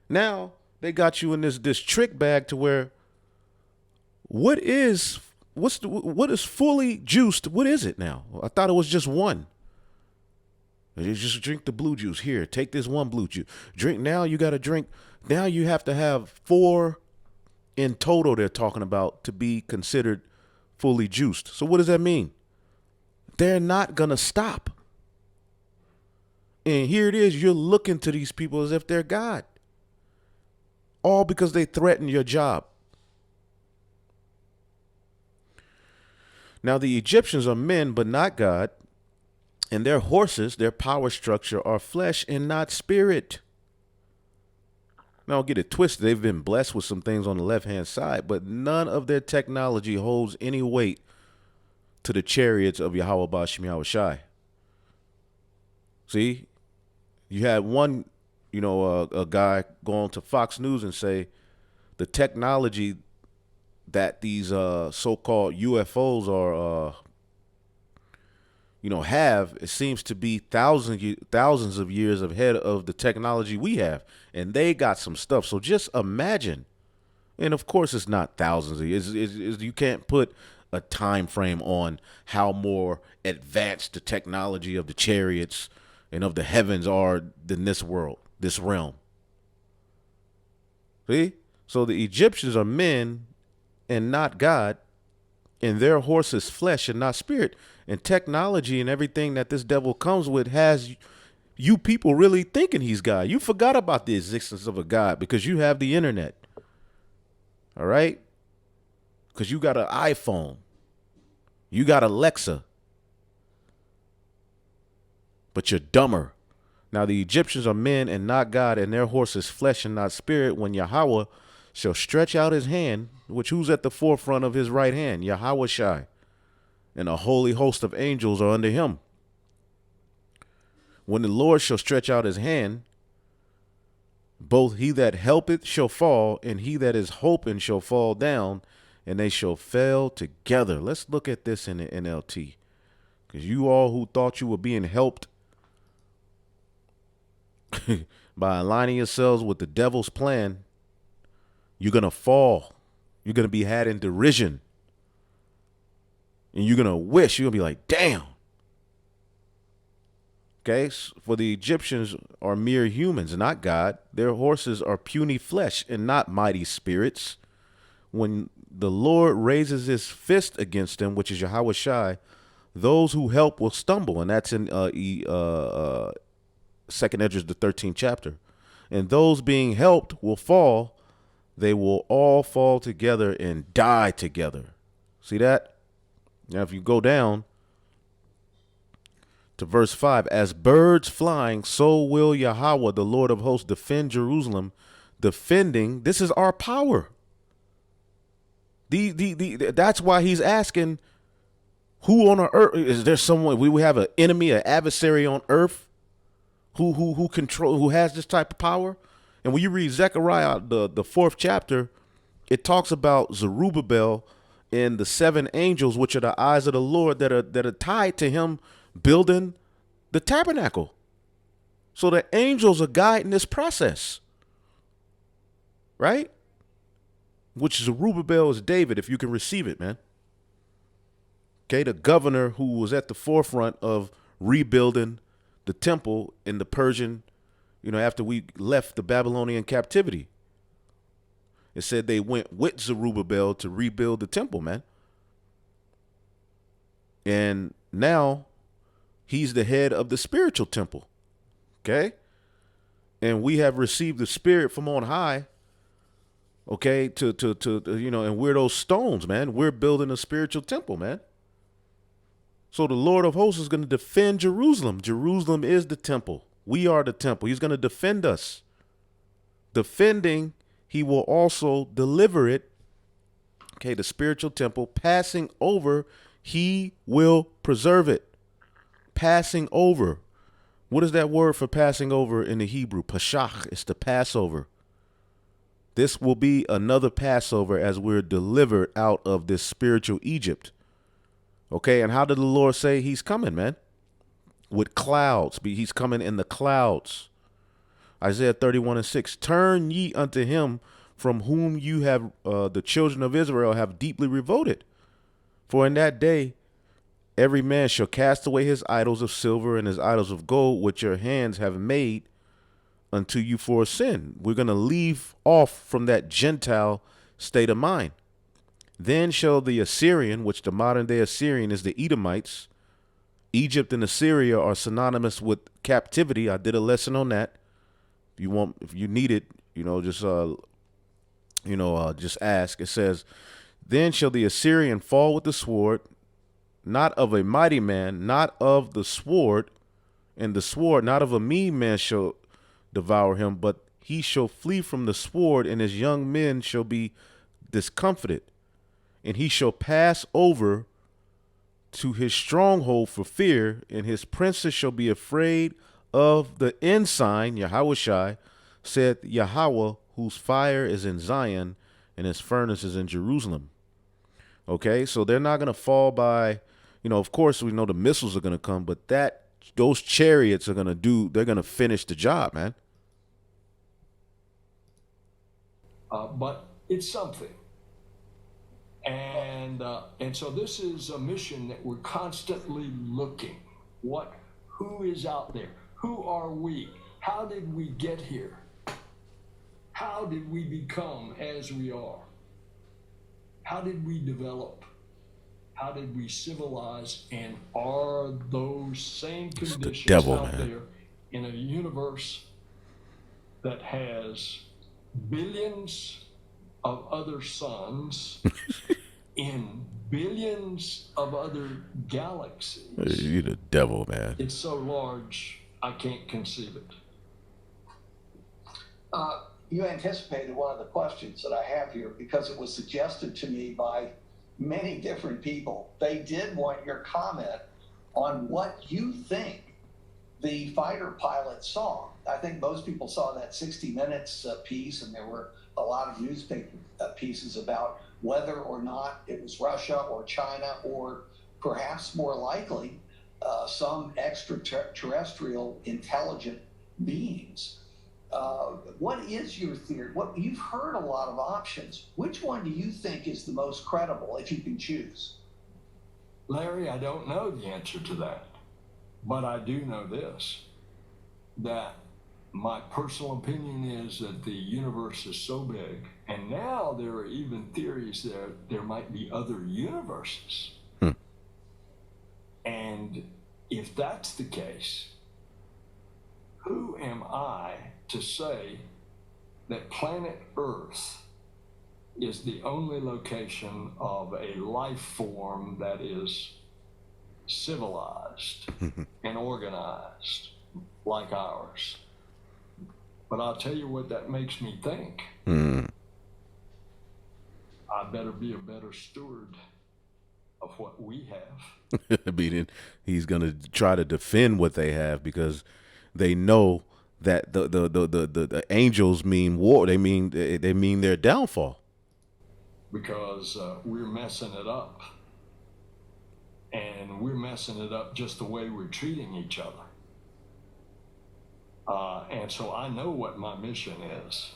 Now they got you in this trick bag to where what is fully juiced? What is it now? I thought it was just one. You just drink the blue juice. Here, take this one blue juice. Drink now. You got to drink. Now you have to have 4 in total. They're talking about to be considered fully juiced. So what does that mean? They're not gonna stop. And here it is. You're looking to these people as if they're God, all because they threaten your job. Now the Egyptians are men, but not God. And their horses, their power structure, are flesh and not spirit. Now, don't get it twisted. They've been blessed with some things on the left-hand side, but none of their technology holds any weight to the chariots of Yahweh Ba'ashem Yahweh Shai. See, you had one, a guy go on to Fox News and say the technology that these so-called UFOs are it seems to be thousands of years ahead of the technology we have, and they got some stuff. So just imagine, and of course it's not thousands of years. You can't put a time frame on how more advanced the technology of the chariots and of the heavens are than this world, this realm. See? So the Egyptians are men and not God, and their horse is flesh and not spirit. And technology and everything that this devil comes with has you people really thinking he's God. You forgot about the existence of a God because you have the internet. All right? Because you got an iPhone. You got Alexa. But you're dumber. Now the Egyptians are men and not God, and their horse is flesh and not spirit. When Yahweh shall stretch out his hand, which who's at the forefront of his right hand? Yahweh Shai. And a holy host of angels are under him. When the Lord shall stretch out his hand, both he that helpeth shall fall, and he that is hoping shall fall down, and they shall fail together. Let's look at this in the NLT. Because you all who thought you were being helped by aligning yourselves with the devil's plan, you're going to fall. You're going to be had in derision. And you're going to wish, you're going to be like, damn. Okay, for the Egyptians are mere humans, not God. Their horses are puny flesh and not mighty spirits. When the Lord raises his fist against them, which is Yahweh Shai, those who help will stumble. And that's in 2nd Esdras, the 13th chapter. And those being helped will fall. They will all fall together and die together. See that? Now, if you go down to verse 5, as birds flying, so will Yahweh, the Lord of hosts, defend Jerusalem. Defending, this is our power. That's why he's asking, who on earth is there? Someone we have an enemy, an adversary on earth, who has this type of power. And when you read Zechariah, the 4th chapter, it talks about Zerubbabel and the 7 angels, which are the eyes of the Lord, that are tied to him building the tabernacle. So the angels are guiding this process, right? Which Zerubbabel is David, if you can receive it, man. Okay, the governor who was at the forefront of rebuilding the temple in the Persian, after we left the Babylonian captivity. It said they went with Zerubbabel to rebuild the temple, man. And now he's the head of the spiritual temple. Okay? And we have received the spirit from on high. Okay, and we're those stones, man. We're building a spiritual temple, man. So the Lord of hosts is going to defend Jerusalem. Jerusalem is the temple. We are the temple. He's going to defend us. Defending, he will also deliver it. Okay, the spiritual temple. Passing over, he will preserve it. Passing over. What is that word for passing over in the Hebrew? Pashach. It's the Passover. This will be another Passover as we're delivered out of this spiritual Egypt. Okay, and how did the Lord say he's coming, man? With clouds. He's coming in the clouds. Isaiah 31:6. Turn ye unto him from whom you have, the children of Israel have deeply revolted. For in that day, every man shall cast away his idols of silver and his idols of gold, which your hands have made unto you for a sin. We're going to leave off from that Gentile state of mind. Then shall the Assyrian, which the modern day Assyrian is the Edomites. Egypt and Assyria are synonymous with captivity. I did a lesson on that. If you need it, just ask. It says, then shall the Assyrian fall with the sword, not of a mighty man, not of the sword, and the sword not of a mean man shall devour him, but he shall flee from the sword, and his young men shall be discomfited, and he shall pass over to his stronghold for fear, and his princes shall be afraid of the ensign. Yahweh Shai, said Yahweh, whose fire is in Zion and his furnace is in Jerusalem. Okay, so they're not going to fall by, of course we know the missiles are going to come, but those chariots they're going to finish the job, man. But it's something. And so this is a mission that we're constantly looking. Who is out there? Who are we? How did we get here? How did we become as we are? How did we develop? How did we civilize? And are those same conditions out there in a universe that has billions of other suns in billions of other galaxies? You're the devil, man. It's so large, I can't conceive it. you anticipated one of the questions that I have here because it was suggested to me by many different people. They did want your comment on what you think the fighter pilot saw. I think most people saw that 60 Minutes piece, and there were a lot of newspaper pieces about whether or not it was Russia or China, or perhaps more likely some extraterrestrial intelligent beings. What is your theory? What you've heard a lot of options. Which one do you think is the most credible, if you can choose? Larry, I don't know the answer to that, but I do know this, that my personal opinion is that the universe is so big, and now there are even theories that there might be other universes. And if that's the case, who am I to say that planet Earth is the only location of a life form that is civilized and organized like ours? But I'll tell you what that makes me think. I better be a better steward of what we have. Meaning he's going to try to defend what they have, because they know that the angels mean war. They mean their downfall. Because we're messing it up. And we're messing it up just the way we're treating each other. And so I know what my mission is: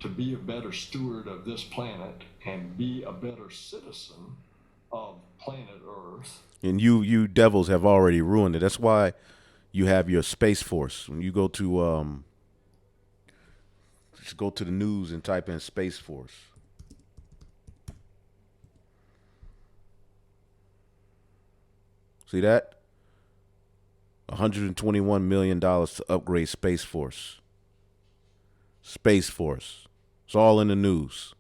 to be a better steward of this planet and be a better citizen of planet Earth. And you devils have already ruined it. That's why you have your Space Force. When you go to just go to the news and type in Space Force. See that? $121 million to upgrade Space Force. Space Force. It's all in the news.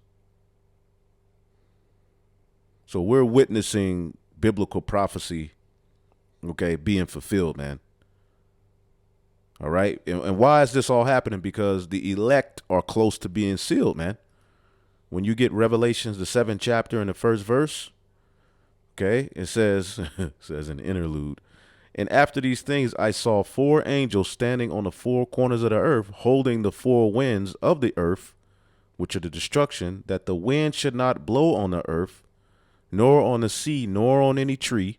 So we're witnessing biblical prophecy, okay, being fulfilled, man. All right. And why is this all happening? Because the elect are close to being sealed, man. When you get Revelations, the 7th chapter and the 1st verse, okay, it says, says an interlude. And after these things, I saw 4 angels standing on the 4 corners of the earth, holding the 4 winds of the earth, which are the destruction, that the wind should not blow on the earth, nor on the sea, nor on any tree.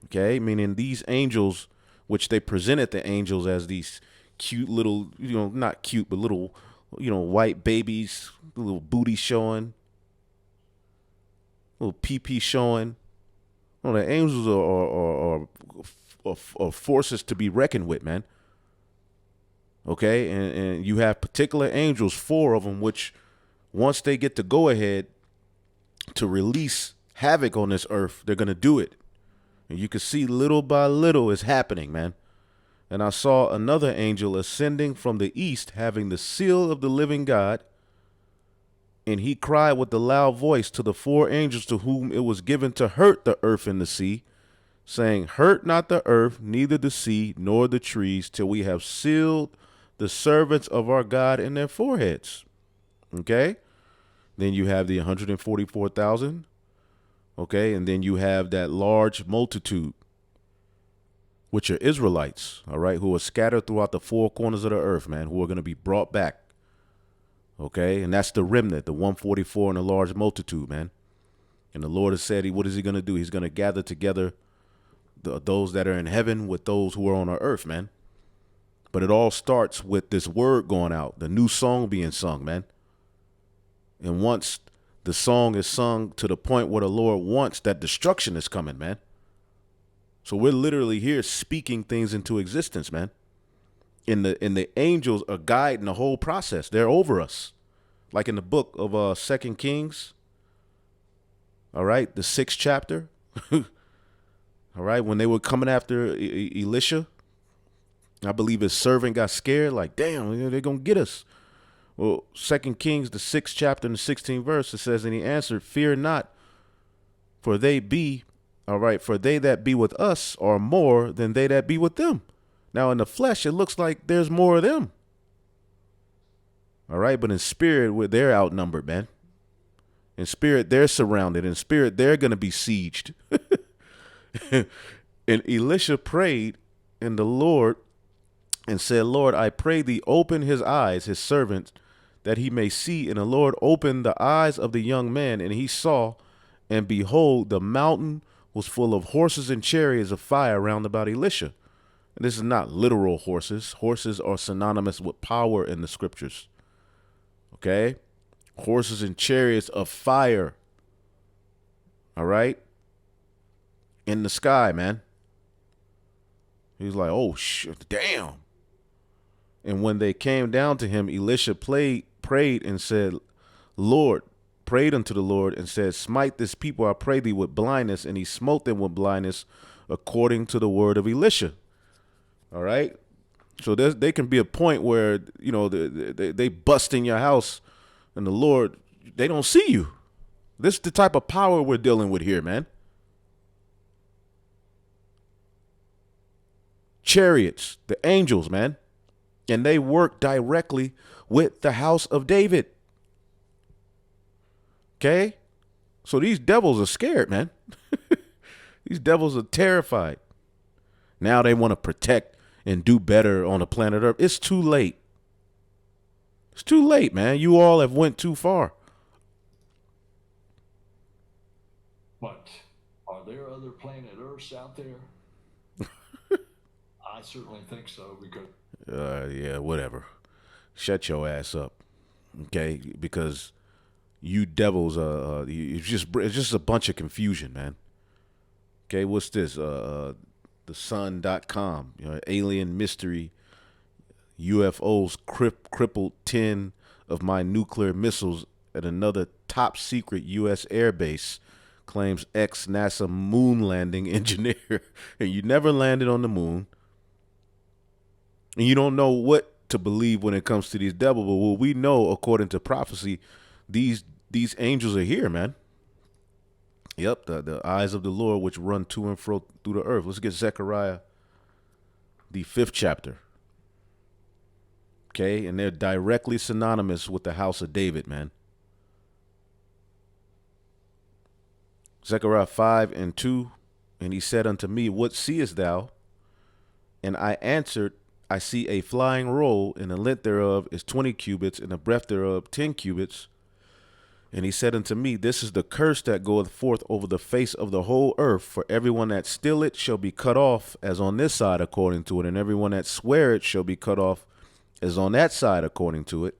Okay, meaning these angels, which they presented the angels as these cute little, not cute, but little, white babies, little booty showing, little pee-pee showing. Well, the angels are forces to be reckoned with, man. Okay, and you have particular angels, 4 of them, which once they get the go-ahead to release havoc on this earth, they're going to do it. And you can see little by little it's happening, man. And I saw another angel ascending from the east, having the seal of the living God. And he cried with a loud voice to the 4 angels to whom it was given to hurt the earth and the sea, saying, hurt not the earth, neither the sea, nor the trees, till we have sealed the servants of our God in their foreheads. Okay? Then you have the 144,000. Okay? And then you have that large multitude, which are Israelites, all right, who are scattered throughout the 4 corners of the earth, man, who are going to be brought back. Okay? And that's the remnant, the 144 and the large multitude, man. And the Lord has said, what is he going to do? He's going to gather together those that are in heaven with those who are on our earth, man. But it all starts with this word going out, the new song being sung, man. And once the song is sung to the point where the Lord wants, that destruction is coming, man. So we're literally here speaking things into existence, man. And the angels are guiding the whole process. They're over us. Like in the book of 2 Kings. All right, the 6th chapter. All right, when they were coming after Elisha, I believe his servant got scared, like, damn, they're going to get us. Well, 2 Kings, the 6th chapter and the 16th verse, it says, and he answered, fear not, for they that be with us are more than they that be with them. Now, in the flesh, it looks like there's more of them. All right. But in spirit, they're outnumbered, man. In spirit, they're surrounded. In spirit, they're going to be sieged. And Elisha prayed in the Lord and said, Lord, I pray thee, open his eyes, his servant, that he may see. And the Lord opened the eyes of the young man, and he saw, and behold, the mountain was full of horses and chariots of fire round about Elisha. And this is not literal horses. Horses are synonymous with power in the scriptures. Okay? Horses and chariots of fire. All right? In the sky, man. He's like, oh, shit, damn. And when they came down to him, Elisha prayed and said, Lord, prayed unto the Lord and said, smite this people, I pray thee, with blindness. And he smote them with blindness according to the word of Elisha. All right. So there can be a point where, you know, they bust in your house and the Lord, they don't see you. This is the type of power we're dealing with here, man. Chariots, the angels, man. And they work directly with the house of David. Okay? So these devils are scared, man. These devils are terrified. Now they want to protect and do better on the planet Earth. It's too late. It's too late, man. You all have went too far. But are there other planet Earths out there? I certainly think so, because Yeah, whatever. Shut your ass up, okay? Because you devils, it's just a bunch of confusion, man. Okay, what's this? TheSun.com, you know, alien mystery, UFOs crippled 10 of my nuclear missiles at another top secret U.S. air base, claims ex-NASA moon landing engineer. And you never landed on the moon. And you don't know what to believe when it comes to these devils. But what we know, according to prophecy, these angels are here, man. Yep, the eyes of the Lord which run to and fro through the earth. Let's get Zechariah, the 5th chapter. Okay, and they're directly synonymous with the house of David, man. Zechariah 5:2, and he said unto me, what seest thou? And I answered, I see a flying roll, and the length thereof is 20 cubits, and the breadth thereof 10 cubits. And he said unto me, this is the curse that goeth forth over the face of the whole earth. For everyone that steal it shall be cut off, as on this side according to it, and everyone that swear it shall be cut off, as on that side according to it.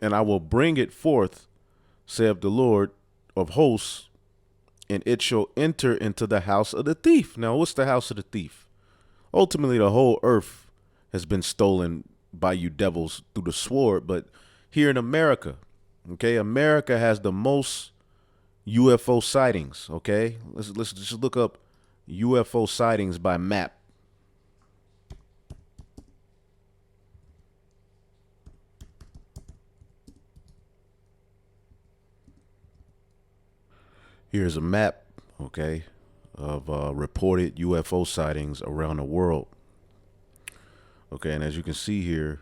And I will bring it forth, saith the Lord of hosts, and it shall enter into the house of the thief. Now, what's the house of the thief? Ultimately, the whole earth has been stolen by you devils through the sword. But here in America, okay, America has the most UFO sightings. Okay, let's just look up UFO sightings by map. Here's a map, okay, of reported UFO sightings around the world. Okay, and as you can see here,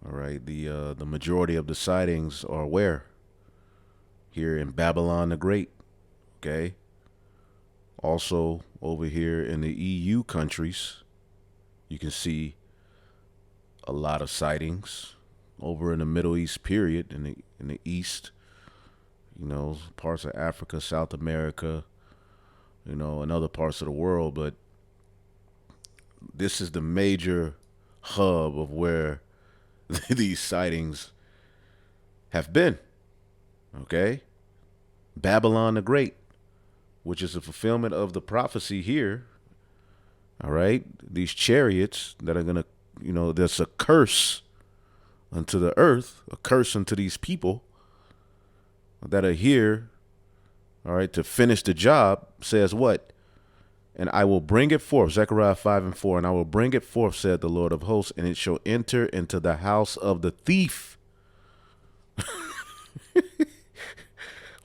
all right, the majority of the sightings are where? Here in Babylon the Great, okay? Also over here in the EU countries, you can see a lot of sightings. Over in the Middle East period, in the East, you know, parts of Africa, South America, you know, and other parts of the world. But this is the major hub of where these sightings have been. Okay? Babylon the Great, which is a fulfillment of the prophecy here. All right? These chariots that are going to, you know, there's a curse unto the earth, a curse unto these people that are here, all right, to finish the job, says what? And I will bring it forth, Zechariah 5:4, and I will bring it forth, said the Lord of hosts, and it shall enter into the house of the thief.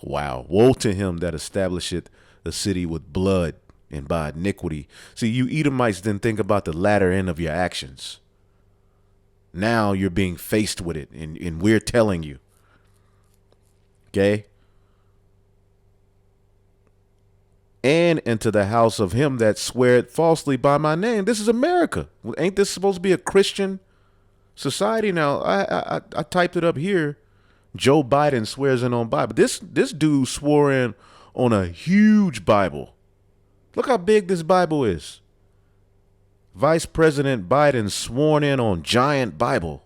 Wow. Woe to him that establisheth the city with blood and by iniquity. See, you Edomites didn't think about the latter end of your actions. Now you're being faced with it, and we're telling you. Okay? And into the house of him that sweareth falsely by my name. This is America. Ain't this supposed to be a Christian society? Now, I typed it up here. Joe Biden swears in on Bible. This dude swore in on a huge Bible. Look how big this Bible is. Vice President Biden sworn in on giant Bible.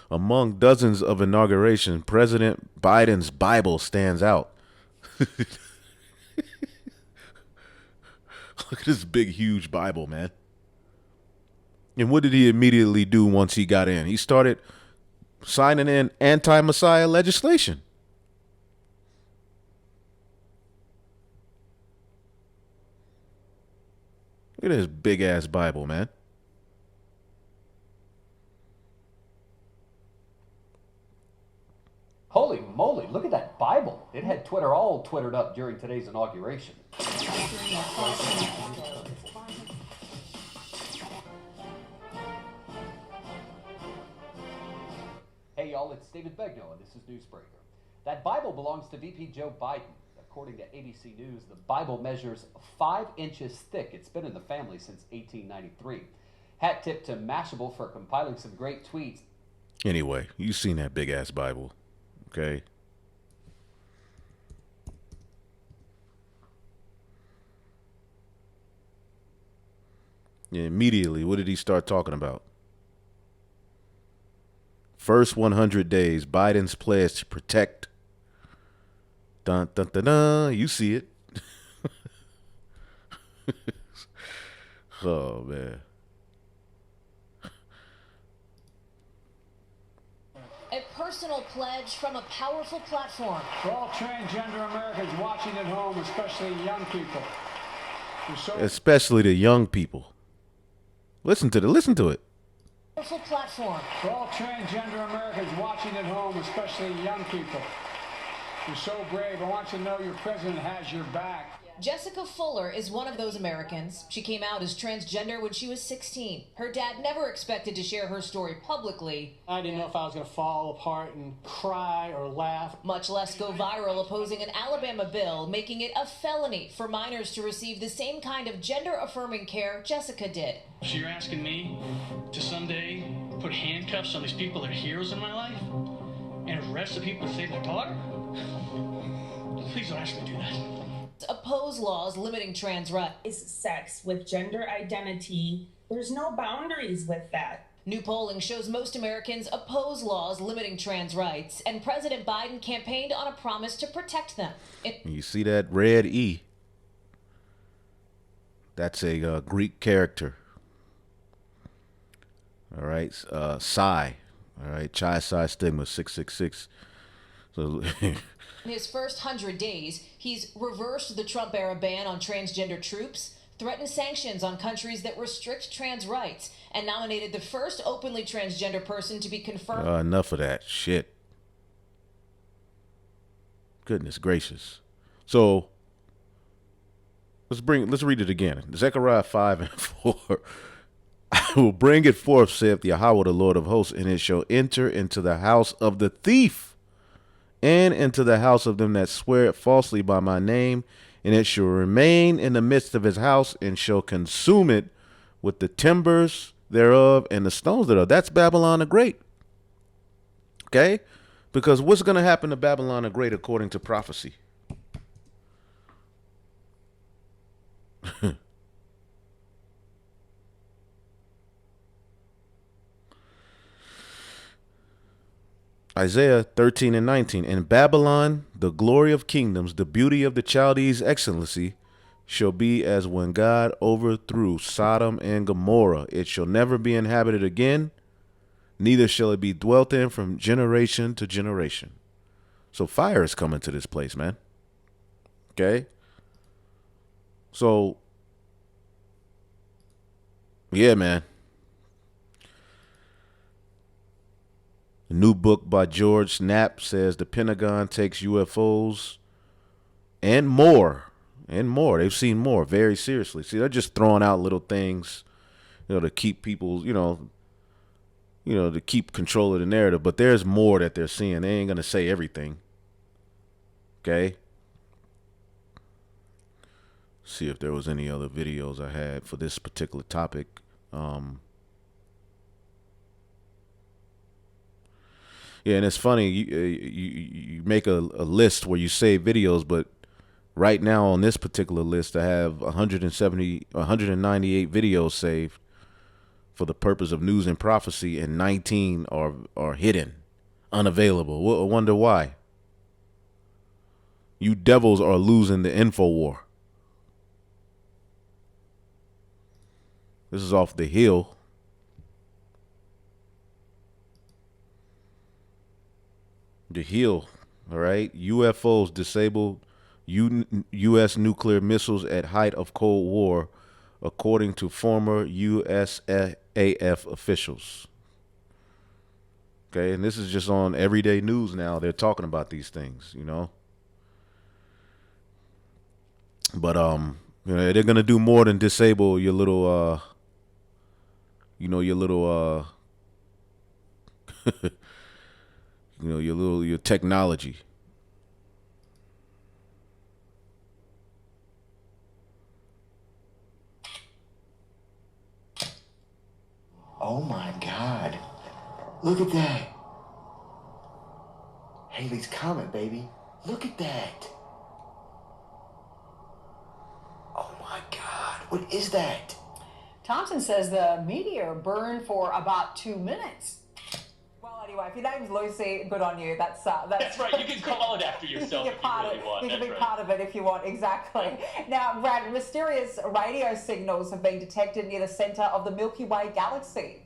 Among dozens of inaugurations, President Biden's Bible stands out. Look at this big, huge Bible, man. And what did he immediately do once he got in? He started signing in anti-Messiah legislation. Look at this big-ass Bible, man. Holy moly, look at that Bible. It had Twitter all twittered up during today's inauguration. Hey y'all, it's David Begno and this is Newsbreaker. That Bible belongs to VP Joe Biden. According to ABC News, the Bible measures 5 inches thick. It's been in the family since 1893. Hat tip to Mashable for compiling some great tweets. Anyway, you've seen that big-ass Bible. Okay. Yeah, immediately, what did he start talking about? First 100 days, Biden's pledge to protect. Dun, dun, dun, dun. You see it. Oh, man. A personal pledge from a powerful platform. For all transgender Americans watching at home, especially young people. Especially the young people. Listen to it. Powerful platform. For all transgender Americans watching at home, especially young people. You're so brave. I want you to know your president has your back. Jessica Fuller is one of those Americans. She came out as transgender when she was 16. Her dad never expected to share her story publicly. I didn't know if I was going to fall apart and cry or laugh. Much less go viral opposing an Alabama bill making it a felony for minors to receive the same kind of gender-affirming care Jessica did. So you're asking me to someday put handcuffs on these people that are heroes in my life and arrest the people that saved my daughter? Please don't ask me to do that. Oppose laws limiting trans rights. Is sex with gender identity. There's no boundaries with that. New polling shows most Americans oppose laws limiting trans rights, and President Biden campaigned on a promise to protect them. You see that red E? That's a Greek character. All right, psi. All right, chi psi stigma 666. So. In his first 100 days, he's reversed the Trump-era ban on transgender troops, threatened sanctions on countries that restrict trans rights, and nominated the first openly transgender person to be confirmed. Enough of that shit. Goodness gracious. So let's read it again. Zechariah 5 and 4. I will bring it forth, saith Yahweh the Lord of hosts, and it shall enter into the house of the thief, and into the house of them that swear falsely by my name, and it shall remain in the midst of his house, and shall consume it with the timbers thereof and the stones thereof. That's Babylon the Great. Okay? Because what's going to happen to Babylon the Great according to prophecy? Isaiah 13 and 19. In Babylon, the glory of kingdoms, the beauty of the Chaldees' excellency, shall be as when God overthrew Sodom and Gomorrah. It shall never be inhabited again, neither shall it be dwelt in from generation to generation. So fire is coming to this place, man. Okay? So, yeah, man. A new book by George Knapp says the Pentagon takes UFOs and more and more. They've seen more, very seriously. See, they're just throwing out little things, to keep people, to keep control of the narrative. But there's more that they're seeing. They ain't gonna say everything. Okay. See if there was any other videos I had for this particular topic. Yeah, and it's funny. You make a list where you save videos, but right now on this particular list, I have 198 videos saved for the purpose of news and prophecy, and 19 are hidden, unavailable. I wonder why. You devils are losing the info war. This is off The Hill. The Hill, all right? UFOs disabled U.S. nuclear missiles at height of Cold War, according to former USAF officials. Okay, and this is just on everyday news now. They're talking about these things, But they're gonna do more than disable your little your technology. Oh my God. Look at that. Haley's Comet, baby. Look at that. Oh my God. What is that? Thompson says the meteor burned for about 2 minutes. Well, anyway, if your name's Lucy, good on you. That's right. You can call it after yourself if you really want. You can That's be right. part of it if you want. Exactly. Now, Brad, mysterious radio signals have been detected near the center of the Milky Way galaxy.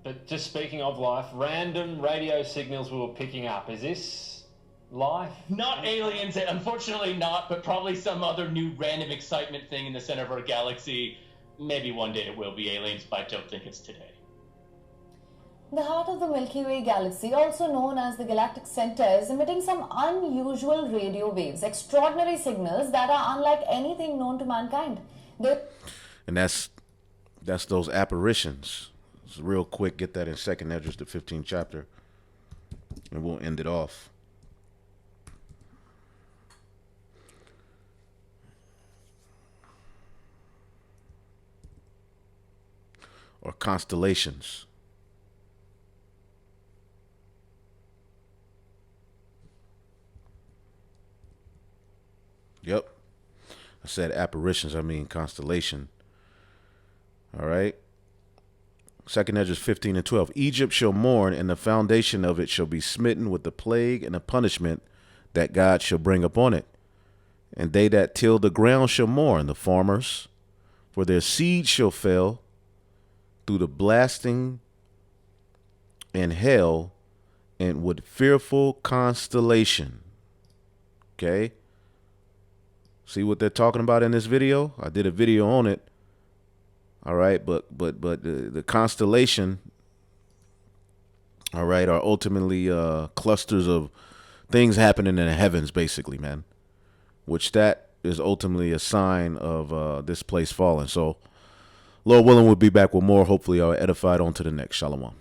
But just speaking of life, random radio signals we were picking up. Is this life? Not aliens, unfortunately not, but probably some other new random excitement thing in the center of our galaxy. Maybe one day it will be aliens, but I don't think it's today. The heart of the Milky Way galaxy, also known as the galactic center, is emitting some unusual radio waves, extraordinary signals that are unlike anything known to mankind. And that's those apparitions. So real quick, get that in 2nd Esdras, the 15th chapter, and we'll end it off. Or constellations. Yep. I said apparitions, I mean constellation. All right. 2nd Esdras 15 and 12. Egypt shall mourn, and the foundation of it shall be smitten with the plague and the punishment that God shall bring upon it. And they that till the ground shall mourn, the farmers, for their seed shall fail through the blasting and hell, and with fearful constellation. Okay? See what they're talking about in this video? I did a video on it. All right, but the constellation, all right, are ultimately clusters of things happening in the heavens, basically, man. Which that is ultimately a sign of this place falling. So, Lord willing, we'll be back with more. Hopefully, I'll edified on to the next. Shalom.